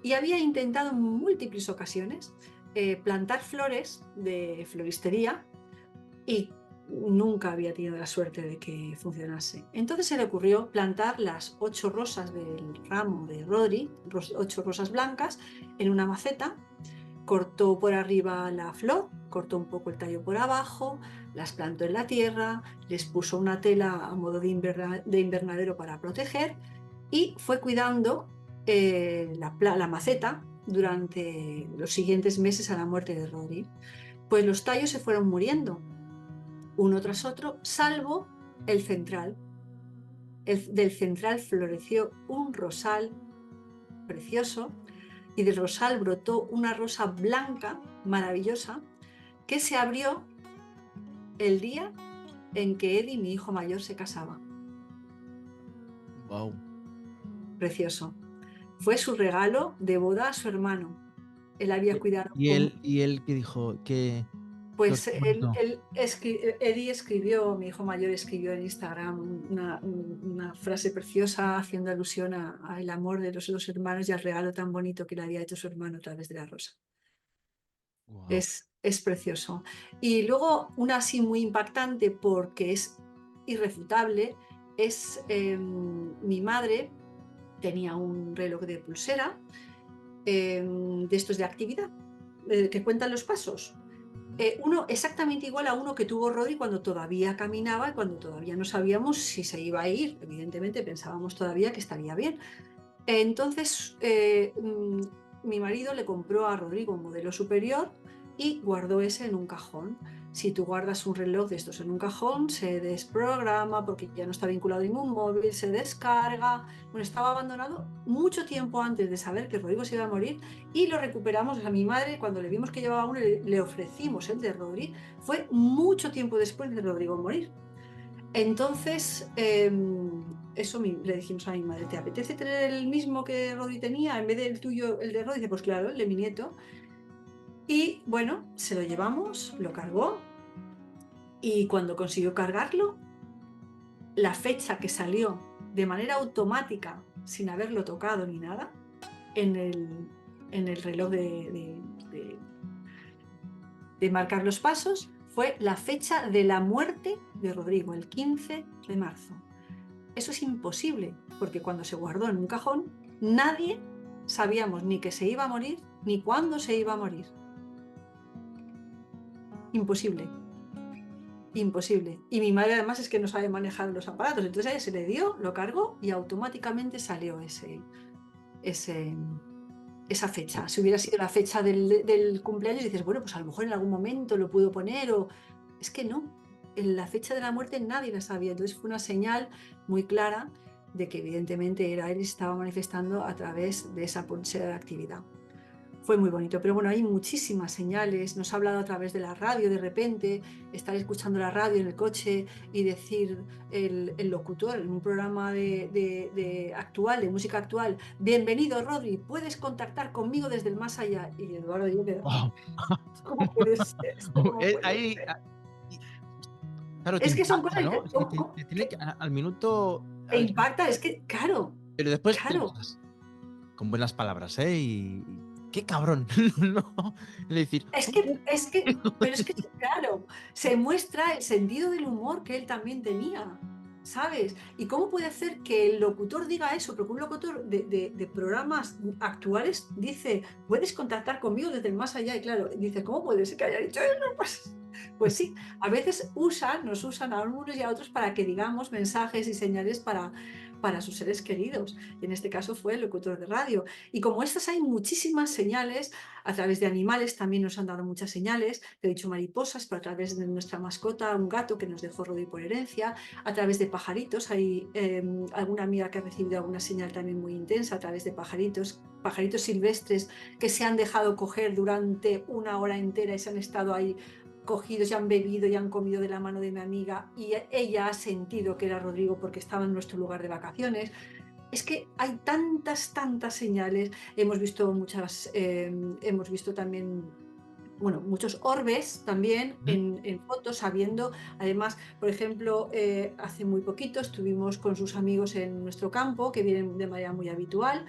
y había intentado en múltiples ocasiones plantar flores de floristería y nunca había tenido la suerte de que funcionase. Entonces se le ocurrió plantar las 8 rosas del ramo de Rodri, 8 rosas blancas, en una maceta. Cortó por arriba la flor, cortó un poco el tallo por abajo, las plantó en la tierra, les puso una tela a modo de invernadero para proteger y fue cuidando la maceta durante los siguientes meses a la muerte de Rodri. Pues los tallos se fueron muriendo uno tras otro, salvo el central. Del central floreció un rosal precioso y del rosal brotó una rosa blanca maravillosa que se abrió el día en que Eddie, mi hijo mayor, se casaba. Wow. Precioso. Fue su regalo de boda a su hermano. Él había cuidado. ¿Y él qué dijo? Pues Eddie escribió, mi hijo mayor escribió en Instagram una frase preciosa haciendo alusión al amor de los dos hermanos y al regalo tan bonito que le había hecho su hermano a través de la rosa. Wow. Es precioso. Y luego una así muy impactante porque es irrefutable, es mi madre tenía un reloj de pulsera de estos de actividad, que cuentan los pasos. Uno exactamente igual a uno que tuvo Rodri cuando todavía caminaba y cuando todavía no sabíamos si se iba a ir. Evidentemente pensábamos todavía que estaría bien. Entonces mi marido le compró a Rodrigo un modelo superior y guardó ese en un cajón. Si tú guardas un reloj de estos en un cajón, se desprograma porque ya no está vinculado a ningún móvil, se descarga. Bueno, estaba abandonado mucho tiempo antes de saber que Rodrigo se iba a morir y lo recuperamos. A mi madre, cuando le vimos que llevaba uno, le ofrecimos el de Rodri. Fue mucho tiempo después de Rodrigo morir. Entonces, eso le dijimos a mi madre, ¿te apetece tener el mismo que Rodri tenía en vez del tuyo, el de Rodri? Dice, pues claro, el de mi nieto. Y bueno, se lo llevamos, lo cargó y cuando consiguió cargarlo, la fecha que salió de manera automática, sin haberlo tocado ni nada, en el reloj de marcar los pasos, fue la fecha de la muerte de Rodrigo, el 15 de marzo. Eso es imposible, porque cuando se guardó en un cajón, nadie sabíamos ni que se iba a morir, ni cuándo se iba a morir. Imposible. Imposible. Y mi madre además es que no sabe manejar los aparatos, entonces a ella se le dio, lo cargó y automáticamente salió esa fecha. Si hubiera sido la fecha del cumpleaños, dices, bueno, pues a lo mejor en algún momento lo pudo poner o... Es que no, en la fecha de la muerte nadie la sabía, entonces fue una señal muy clara de que evidentemente era él y se estaba manifestando a través de esa pulsera de actividad. Fue muy bonito, pero bueno, hay muchísimas señales. Nos ha hablado a través de la radio de repente, estar escuchando la radio en el coche y decir el locutor en un programa de música actual, bienvenido Rodri, puedes contactar conmigo desde el más allá. Y Eduardo y yo quedamos, Wow. ¿cómo puede ser? ¿Cómo puede Ahí, ser? claro, te Es que son impacta, cosas ¿no? Es que te tiene que, al minuto. te impacta, es que, claro, Pero después claro. piensas, con buenas palabras, ¿eh? qué cabrón, ¿no? Es decir, Pero es que, claro, se muestra el sentido del humor que él también tenía, ¿sabes? ¿Y cómo puede hacer que el locutor diga eso? Porque un locutor de programas actuales dice, puedes contactar conmigo desde el más allá, y claro, dice, ¿cómo puede ser que haya dicho eso? Pues sí, a veces nos usan a unos y a otros para que digamos mensajes y señales para sus seres queridos. Y en este caso fue el locutor de radio. Y como estas hay muchísimas señales, a través de animales también nos han dado muchas señales. Te he dicho mariposas, pero a través de nuestra mascota, un gato que nos dejó Rodi por herencia, a través de pajaritos. Hay alguna amiga que ha recibido alguna señal también muy intensa a través de pajaritos silvestres que se han dejado coger durante una hora entera y se han estado ahí cogidos y han bebido y han comido de la mano de mi amiga y ella ha sentido que era Rodrigo porque estaba en nuestro lugar de vacaciones. Es que hay tantas señales. Hemos visto también, bueno, muchos orbes también ¿Mm? en fotos, sabiendo, además, por ejemplo, hace muy poquito estuvimos con sus amigos en nuestro campo, que vienen de manera muy habitual,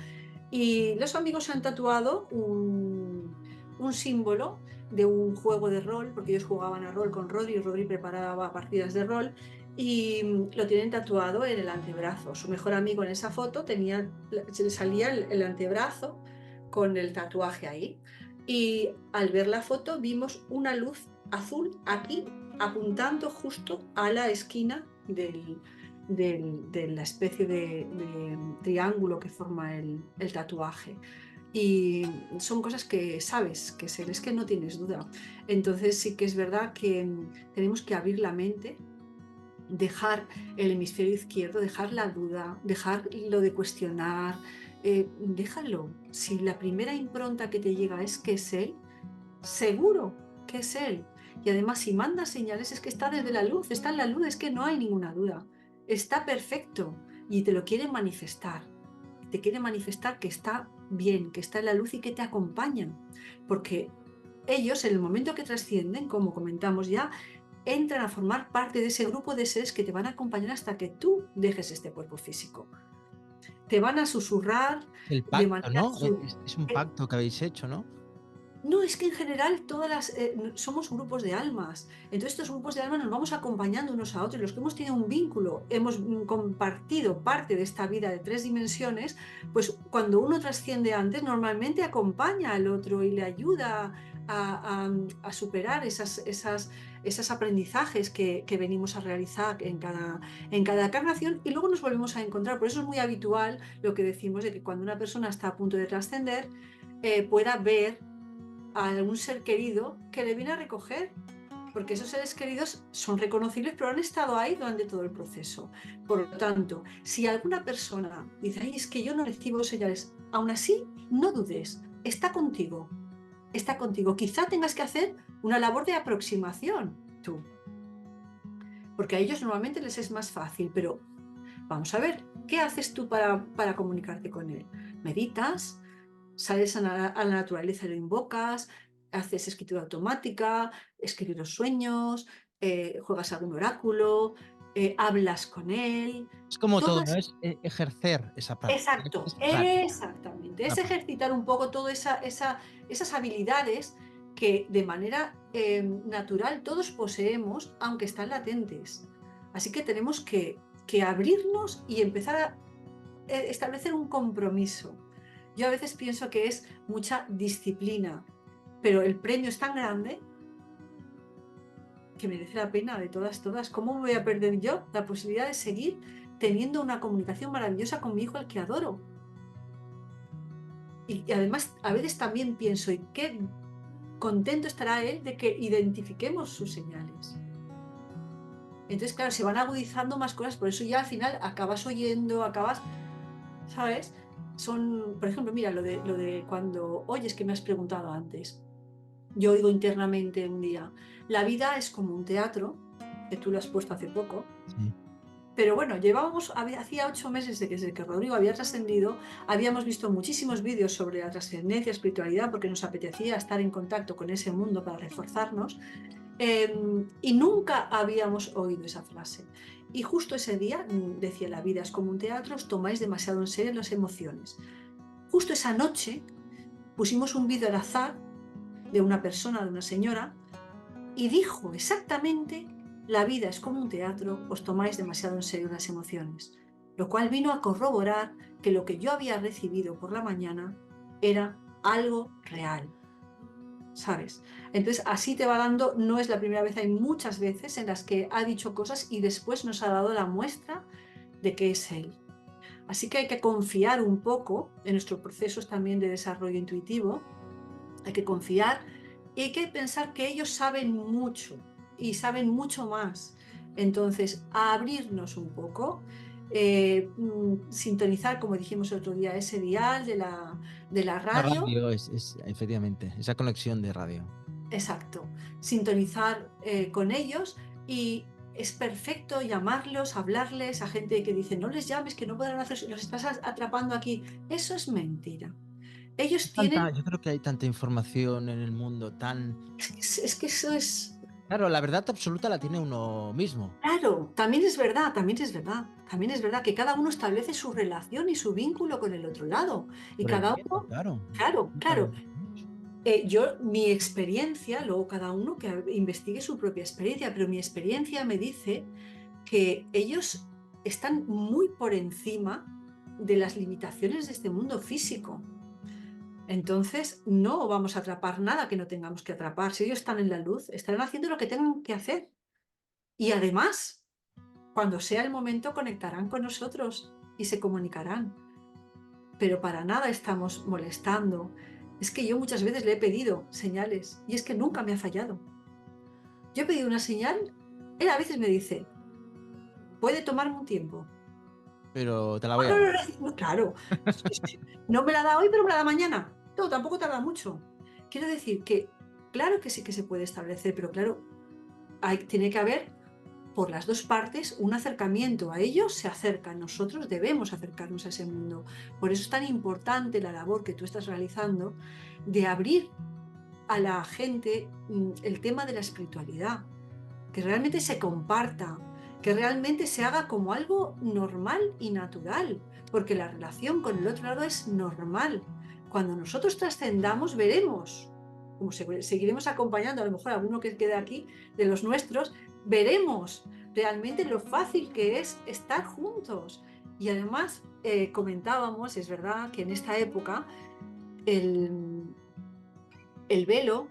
y los amigos han tatuado un símbolo de un juego de rol, porque ellos jugaban a rol con Rodri y Rodri preparaba partidas de rol, y lo tienen tatuado en el antebrazo. Su mejor amigo en esa foto se le salía el antebrazo con el tatuaje ahí. Y al ver la foto vimos una luz azul aquí apuntando justo a la esquina de la especie de triángulo que forma el tatuaje. Y son cosas que sabes, es que no tienes duda. Entonces sí que es verdad que tenemos que abrir la mente, dejar el hemisferio izquierdo, dejar la duda, dejar lo de cuestionar, déjalo. Si la primera impronta que te llega es que es él, seguro que es él. Y además, si manda señales, es que está desde la luz, está en la luz, es que no hay ninguna duda. Está perfecto y te lo quiere manifestar. Te quiere manifestar que está bien, que está en la luz y que te acompañan. Porque ellos, en el momento que trascienden, como comentamos ya, entran a formar parte de ese grupo de seres que te van a acompañar hasta que tú dejes este cuerpo físico. Te van a susurrar El de pacto, manera... ¿no? Es un pacto que habéis hecho, ¿no? No, es que en general somos grupos de almas. Entonces estos grupos de almas nos vamos acompañando unos a otros. Los que hemos tenido un vínculo, hemos compartido parte de esta vida de 3 dimensiones, pues cuando uno trasciende antes, normalmente acompaña al otro y le ayuda a superar esos aprendizajes que venimos a realizar en cada encarnación y luego nos volvemos a encontrar. Por eso es muy habitual lo que decimos de que cuando una persona está a punto de trascender, pueda ver a algún ser querido que le viene a recoger, porque esos seres queridos son reconocibles, pero han estado ahí durante todo el proceso. Por lo tanto, si alguna persona dice, ay, es que yo no recibo señales, aún así, no dudes, está contigo, está contigo. Quizá tengas que hacer una labor de aproximación tú, porque a ellos normalmente les es más fácil, pero vamos a ver, ¿qué haces tú para comunicarte con él? ¿Meditas? Sales a la naturaleza y lo invocas, haces escritura automática, escribes los sueños, juegas algún oráculo, hablas con él. Es como todo, ¿no? Todas, Es ejercer esa práctica. exacto, Es práctica, exactamente. una Es ejercitar un poco todas esas habilidades que de manera natural todos poseemos, aunque están latentes. Así que tenemos que abrirnos y empezar a establecer un compromiso. Yo a veces pienso que es mucha disciplina, pero el premio es tan grande que merece la pena de todas. ¿Cómo me voy a perder yo la posibilidad de seguir teniendo una comunicación maravillosa con mi hijo al que adoro? Y además a veces también pienso, ¿y qué contento estará él de que identifiquemos sus señales? Entonces, claro, se van agudizando más cosas, por eso ya al final acabas oyendo, ¿sabes? Por ejemplo, mira, lo de cuando oyes que me has preguntado antes. Yo oigo internamente un día, la vida es como un teatro, que tú lo has puesto hace poco, Sí. pero bueno, hacía 8 meses desde que Rodrigo había trascendido, habíamos visto muchísimos vídeos sobre la trascendencia, espiritualidad, porque nos apetecía estar en contacto con ese mundo para reforzarnos, y nunca habíamos oído esa frase. Y justo ese día decía, la vida es como un teatro, os tomáis demasiado en serio las emociones. Justo esa noche pusimos un vídeo al azar de una persona, de una señora, y dijo exactamente: la vida es como un teatro, os tomáis demasiado en serio las emociones. Lo cual vino a corroborar que lo que yo había recibido por la mañana era algo real, ¿sabes? Entonces así te va dando, no es la primera vez, hay muchas veces en las que ha dicho cosas y después nos ha dado la muestra de que es él. Así que hay que confiar un poco en nuestros procesos también de desarrollo intuitivo, hay que confiar y hay que pensar que ellos saben mucho y saben mucho más. Entonces, a abrirnos un poco, sintonizar, como dijimos el otro día, ese dial de la La radio. radio es efectivamente, esa conexión de radio. Exacto, sintonizar con ellos, y es perfecto llamarlos, hablarles a gente que dice: no les llames, que no podrán hacer, los estás atrapando aquí. Eso es mentira. Ellos tienen, Yo creo que hay tanta información en el mundo, tan... es que eso es, Claro, la verdad absoluta la tiene uno mismo. claro, también es verdad, también es verdad, también es verdad que cada uno establece su relación y su vínculo con el otro lado, y Por el cada miedo, uno, claro. claro, Nunca lo claro. decimos. Yo, mi experiencia, luego cada uno que investigue su propia experiencia, pero mi experiencia me dice que ellos están muy por encima de las limitaciones de este mundo físico. Entonces, no vamos a atrapar nada que no tengamos que atrapar. Si ellos están en la luz, estarán haciendo lo que tengan que hacer. Y además, cuando sea el momento, conectarán con nosotros y se comunicarán. Pero para nada estamos molestando. Es que yo muchas veces le he pedido señales y es que nunca me ha fallado. Yo he pedido una señal, él a veces me dice: puede tomarme un tiempo. Pero te la voy a No, dar. no, no, claro, sí, sí. No me la da hoy, pero me la da mañana. No, tampoco tarda mucho. Quiero decir que, claro que sí que se puede establecer, pero claro, tiene que haber por las dos partes un acercamiento. A ellos se acercan, nosotros debemos acercarnos a ese mundo. Por eso es tan importante la labor que tú estás realizando de abrir a la gente el tema de la espiritualidad, que realmente se comparta, que realmente se haga como algo normal y natural, porque la relación con el otro lado es normal. Cuando nosotros trascendamos, veremos, como seguiremos acompañando a lo mejor a alguno que quede aquí de los nuestros, veremos realmente lo fácil que es estar juntos. Y además, comentábamos, es verdad que en esta época el, el velo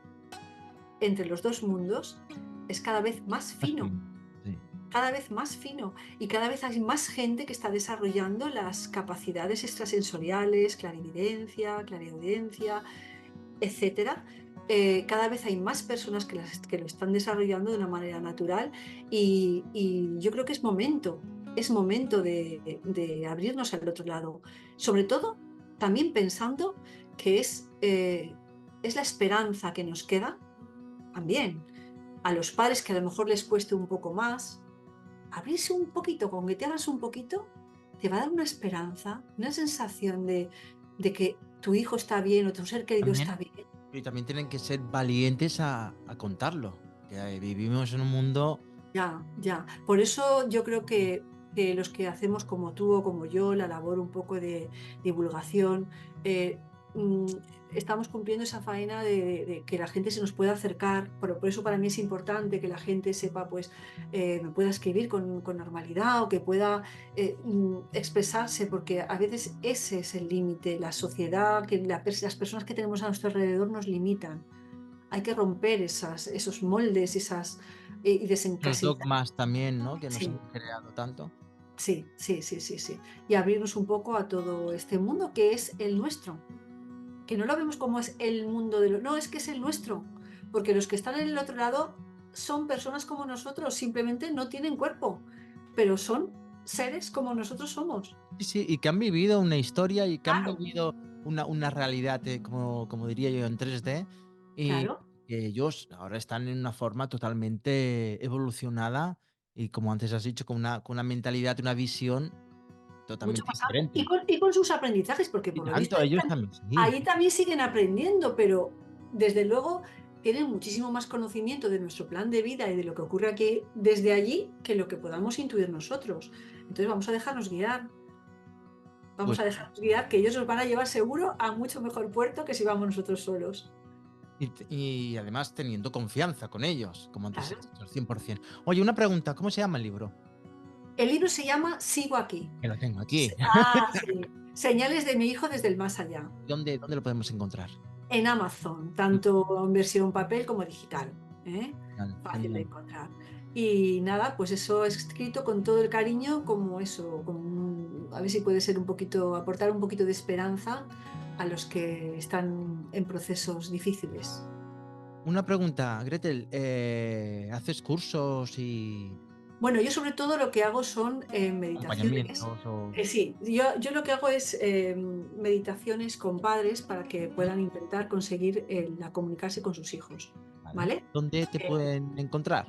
entre los dos mundos es cada vez más Más fino, fino. Sí. cada vez más fino, y cada vez hay más gente que está desarrollando las capacidades extrasensoriales, clarividencia, clariaudiencia, etcétera. Cada vez hay más personas que lo están desarrollando de una manera natural, y yo creo que es momento de abrirnos al otro lado. Sobre todo, también pensando que es la esperanza que nos queda también. A los padres que a lo mejor les cueste un poco más, abrirse un poquito, con que te abras un poquito, te va a dar una esperanza, una sensación de que tu hijo está bien o tu ser querido está También, bien. y también tienen que ser valientes a contarlo. Que vivimos en un mundo... Ya, ya. Por eso yo creo que los que hacemos como tú o como yo, la labor un poco de divulgación, eh, mm, estamos cumpliendo esa faena de que la gente se nos pueda acercar. Por eso para mí es importante que la gente sepa, pues, me pueda escribir con normalidad, o que pueda expresarse, porque a veces ese es el límite. La sociedad, las personas que tenemos a nuestro alrededor nos limitan. Hay que romper esos moldes, y Los desencasillar. dogmas también, ¿no? Que nos Sí, han creado tanto. sí, sí, sí, sí, sí. Y abrirnos un poco a todo este mundo que es el nuestro. Que no lo vemos como es el mundo de los... No, es que es el nuestro. Porque los que están en el otro lado son personas como nosotros, simplemente no tienen cuerpo, pero son seres como nosotros somos. Sí, sí, y que han vivido una historia y que han Claro, vivido una realidad, como diría yo, en 3D, y claro. que ellos ahora están en una forma totalmente evolucionada y, como antes has dicho, con una mentalidad, una visión Mucho totalmente más amplio. diferente. Y con sus aprendizajes, porque Y por lo visto tanto, ellos también, sí. ahí también siguen aprendiendo, pero desde luego tienen muchísimo más conocimiento de nuestro plan de vida y de lo que ocurre aquí desde allí que lo que podamos intuir nosotros. Entonces vamos a dejarnos guiar. Vamos Pues, a dejarnos guiar, que ellos nos van a llevar seguro a mucho mejor puerto que si vamos nosotros solos. y además teniendo confianza con ellos, como antes has Claro. dicho, al 100%. Oye, una pregunta, ¿cómo se llama el libro? El libro se llama Sigo aquí. Que lo tengo aquí. Sí. Señales de mi hijo desde el más allá. ¿Dónde lo podemos encontrar? En Amazon, tanto en versión papel como digital. ¿Eh? Genial, Fácil de genial. encontrar. Y nada, pues eso es escrito con todo el cariño, como eso, a ver si puede ser un poquito, aportar un poquito de esperanza a los que están en procesos difíciles. Una pregunta, Gretel, ¿haces cursos y Bueno, yo sobre todo lo que hago son meditaciones. acompañamientos o Sí, yo lo que hago es meditaciones con padres para que puedan intentar conseguir comunicarse con sus hijos, vale? ¿vale? ¿Dónde te Eh, pueden encontrar?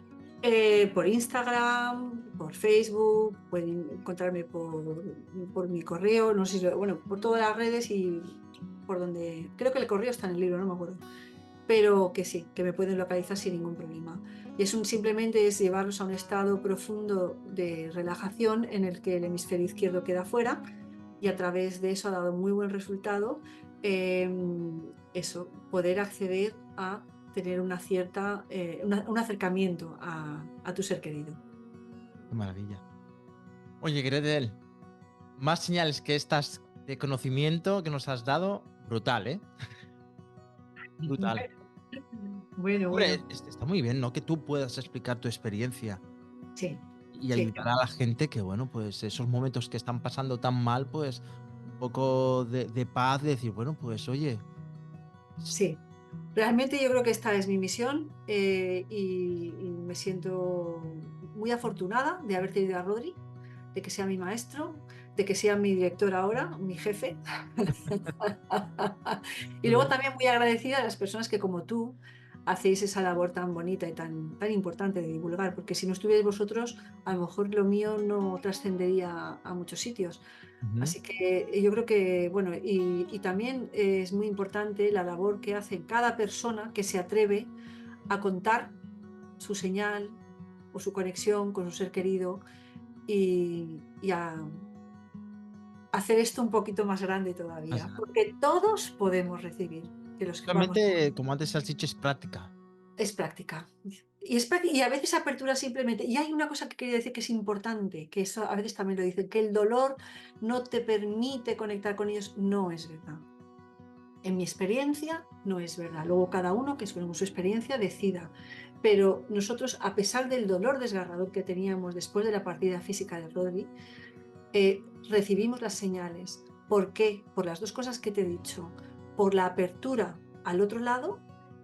por Instagram, por Facebook, pueden encontrarme por mi correo, no sé si, bueno, por todas las redes y por donde, creo que el correo está en el libro, no me acuerdo, pero que sí, que me pueden localizar sin ningún problema. Y simplemente es llevarlos a un estado profundo de relajación en el que el hemisferio izquierdo queda fuera y a través de eso ha dado muy buen resultado. eh, Eso, poder acceder a tener un acercamiento a tu ser querido. Qué maravilla. Oye, Gretel, más señales que estas de conocimiento que nos has dado, brutal, ¿eh? Brutal. Bueno, Hombre, bueno, está muy bien, ¿no? Que tú puedas explicar tu experiencia sí, y sí, ayudar a la gente que, bueno, pues esos momentos que están pasando tan mal, pues un poco de paz, de decir, bueno, pues oye, sí. Realmente yo creo que esta es mi misión y me siento muy afortunada de haber tenido a Rodri, de que sea mi maestro, de que sea mi director ahora, mi jefe. Y luego también muy agradecida a las personas que como tú hacéis esa labor tan bonita y tan importante de divulgar, porque si no estuvierais vosotros, a lo mejor lo mío no trascendería a muchos sitios. ujú, Así que yo creo que, bueno, y también es muy importante la labor que hace cada persona que se atreve a contar su señal o su conexión con su ser querido y a hacer esto un poquito más grande más todavía, grande. porque todos podemos recibir de los que vamos. Realmente, como antes has dicho, es práctica. Es práctica. Y a veces apertura simplemente. Y hay una cosa que quería decir que es importante, que eso a veces también lo dicen, que el dolor no te permite conectar con ellos. No es verdad. En mi experiencia, no es verdad. Luego cada uno, que según su experiencia, decida. Pero nosotros, a pesar del dolor desgarrador que teníamos después de la partida física de Rodri, recibimos las señales. ¿Por qué? Por las dos cosas que te he dicho. Por la apertura al otro lado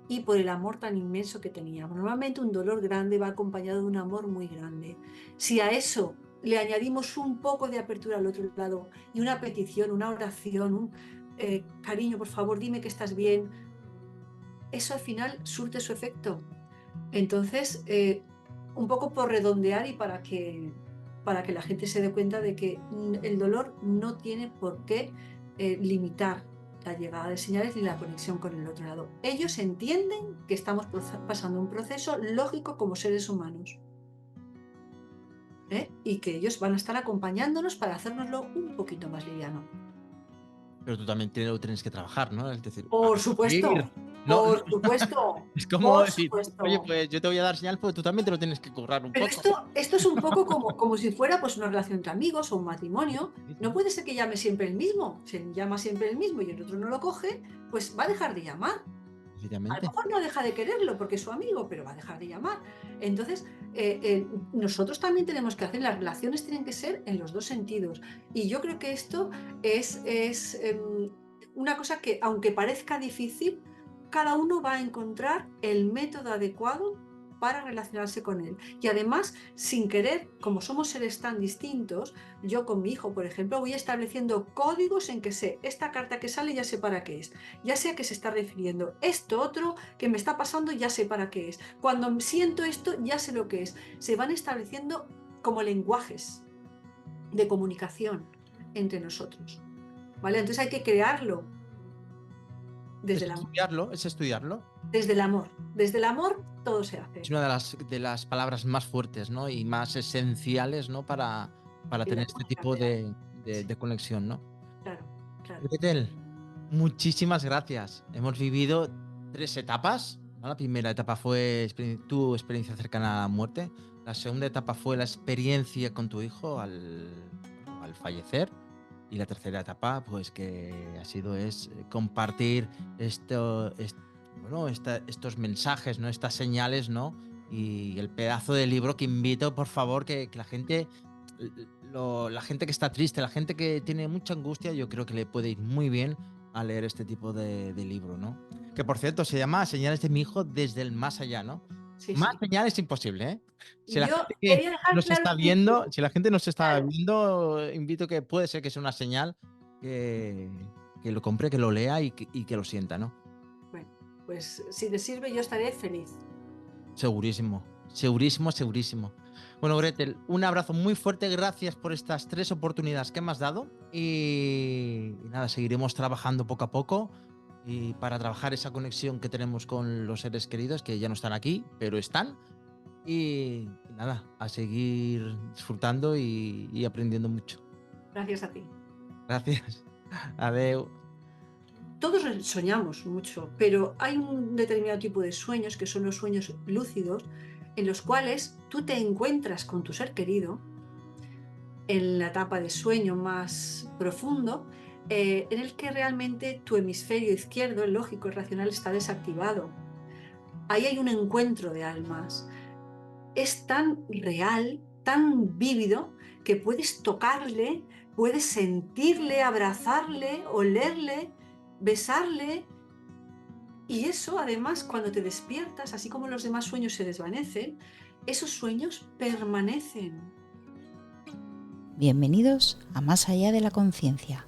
y por el amor tan inmenso que teníamos. Normalmente un dolor grande va acompañado de un amor muy grande. Si a eso le añadimos un poco de apertura al otro lado y una petición, una oración, cariño, por favor, dime que estás bien, eso al final surte su efecto. Entonces, un poco por redondear y para que la gente se dé cuenta de que el dolor no tiene por qué limitar la llegada de señales ni la conexión con el otro lado. Ellos entienden que estamos pasando un proceso lógico como seres humanos, ¿eh? Y que ellos van a estar acompañándonos para hacérnoslo un poquito más liviano. Pero tú también lo tienes que trabajar, ¿no? Es decir, Por ir. supuesto, No, por supuesto, es como por decir, oye, supuesto. pues yo te voy a dar señal, pues tú también te lo tienes que currar un Pero poco. esto es un poco como si fuera pues una relación entre amigos o un matrimonio. Sí, No sí, puede ser que llame siempre el mismo. Si llama siempre el mismo y el otro no lo coge, pues va a dejar de llamar. A lo efectivamente. mejor no deja de quererlo porque es su amigo, pero va a dejar de llamar. Entonces, nosotros también tenemos que hacer, las relaciones tienen que ser en los dos sentidos. Y yo creo que esto es una cosa que, aunque parezca difícil, cada uno va a encontrar el método adecuado para relacionarse con él. Y además, sin querer, como somos seres tan distintos, yo con mi hijo, por ejemplo, voy estableciendo códigos en que sé, esta carta que sale ya sé para qué es, ya sé a qué se está refiriendo, esto otro que me está pasando ya sé para qué es, cuando siento esto ya sé lo que es. Se van estableciendo como lenguajes de comunicación entre nosotros, ¿vale? Entonces hay que crearlo desde el amor. Es estudiarlo. Desde el amor. Desde el amor todo se Es hace. una de las palabras más fuertes, ¿no? Y más esenciales, ¿no? Para Y la tener este tipo comunicación. de Sí, conexión, ¿no? claro. Gretel, muchísimas gracias. Hemos vivido 3 etapas, ¿no? La primera etapa fue tu experiencia cercana a la muerte. La segunda etapa fue la experiencia con tu hijo al fallecer. Y la tercera etapa, pues que ha sido compartir estos mensajes, ¿no? Estas señales, ¿no? Y el pedazo de libro que invito, por favor, que la gente, la gente que está triste, la gente que tiene mucha angustia, yo creo que le puede ir muy bien a leer este tipo de libro, ¿no? Que por cierto se llama Señales de mi hijo desde el más allá, ¿no? Sí, Más sí. señales imposible, ¿eh? Si la Yo gente que quería dejar nos claro está al principio, viendo, si la gente nos está claro, viendo, invito que puede ser que sea una señal que, que lo compre, que lo lea y que lo sienta, ¿no? bueno, pues si te sirve yo estaré feliz. Segurísimo, segurísimo, segurísimo. Bueno, Gretel, un abrazo muy fuerte, gracias por estas 3 oportunidades que me has dado y nada, seguiremos trabajando poco a poco y para trabajar esa conexión que tenemos con los seres queridos que ya no están aquí, pero están y nada, a seguir disfrutando y aprendiendo mucho. Gracias a ti. Gracias. Adeu. Todos soñamos mucho, pero hay un determinado tipo de sueños que son los sueños lúcidos, en los cuales tú te encuentras con tu ser querido en la etapa de sueño más profundo, en el que realmente tu hemisferio izquierdo, el lógico, el racional, está desactivado. Ahí hay un encuentro de almas. Es tan real, tan vívido, que puedes tocarle, puedes sentirle, abrazarle, olerle, besarle. Y eso, además, cuando te despiertas, así como los demás sueños se desvanecen, esos sueños permanecen. Bienvenidos a Más allá de la conciencia.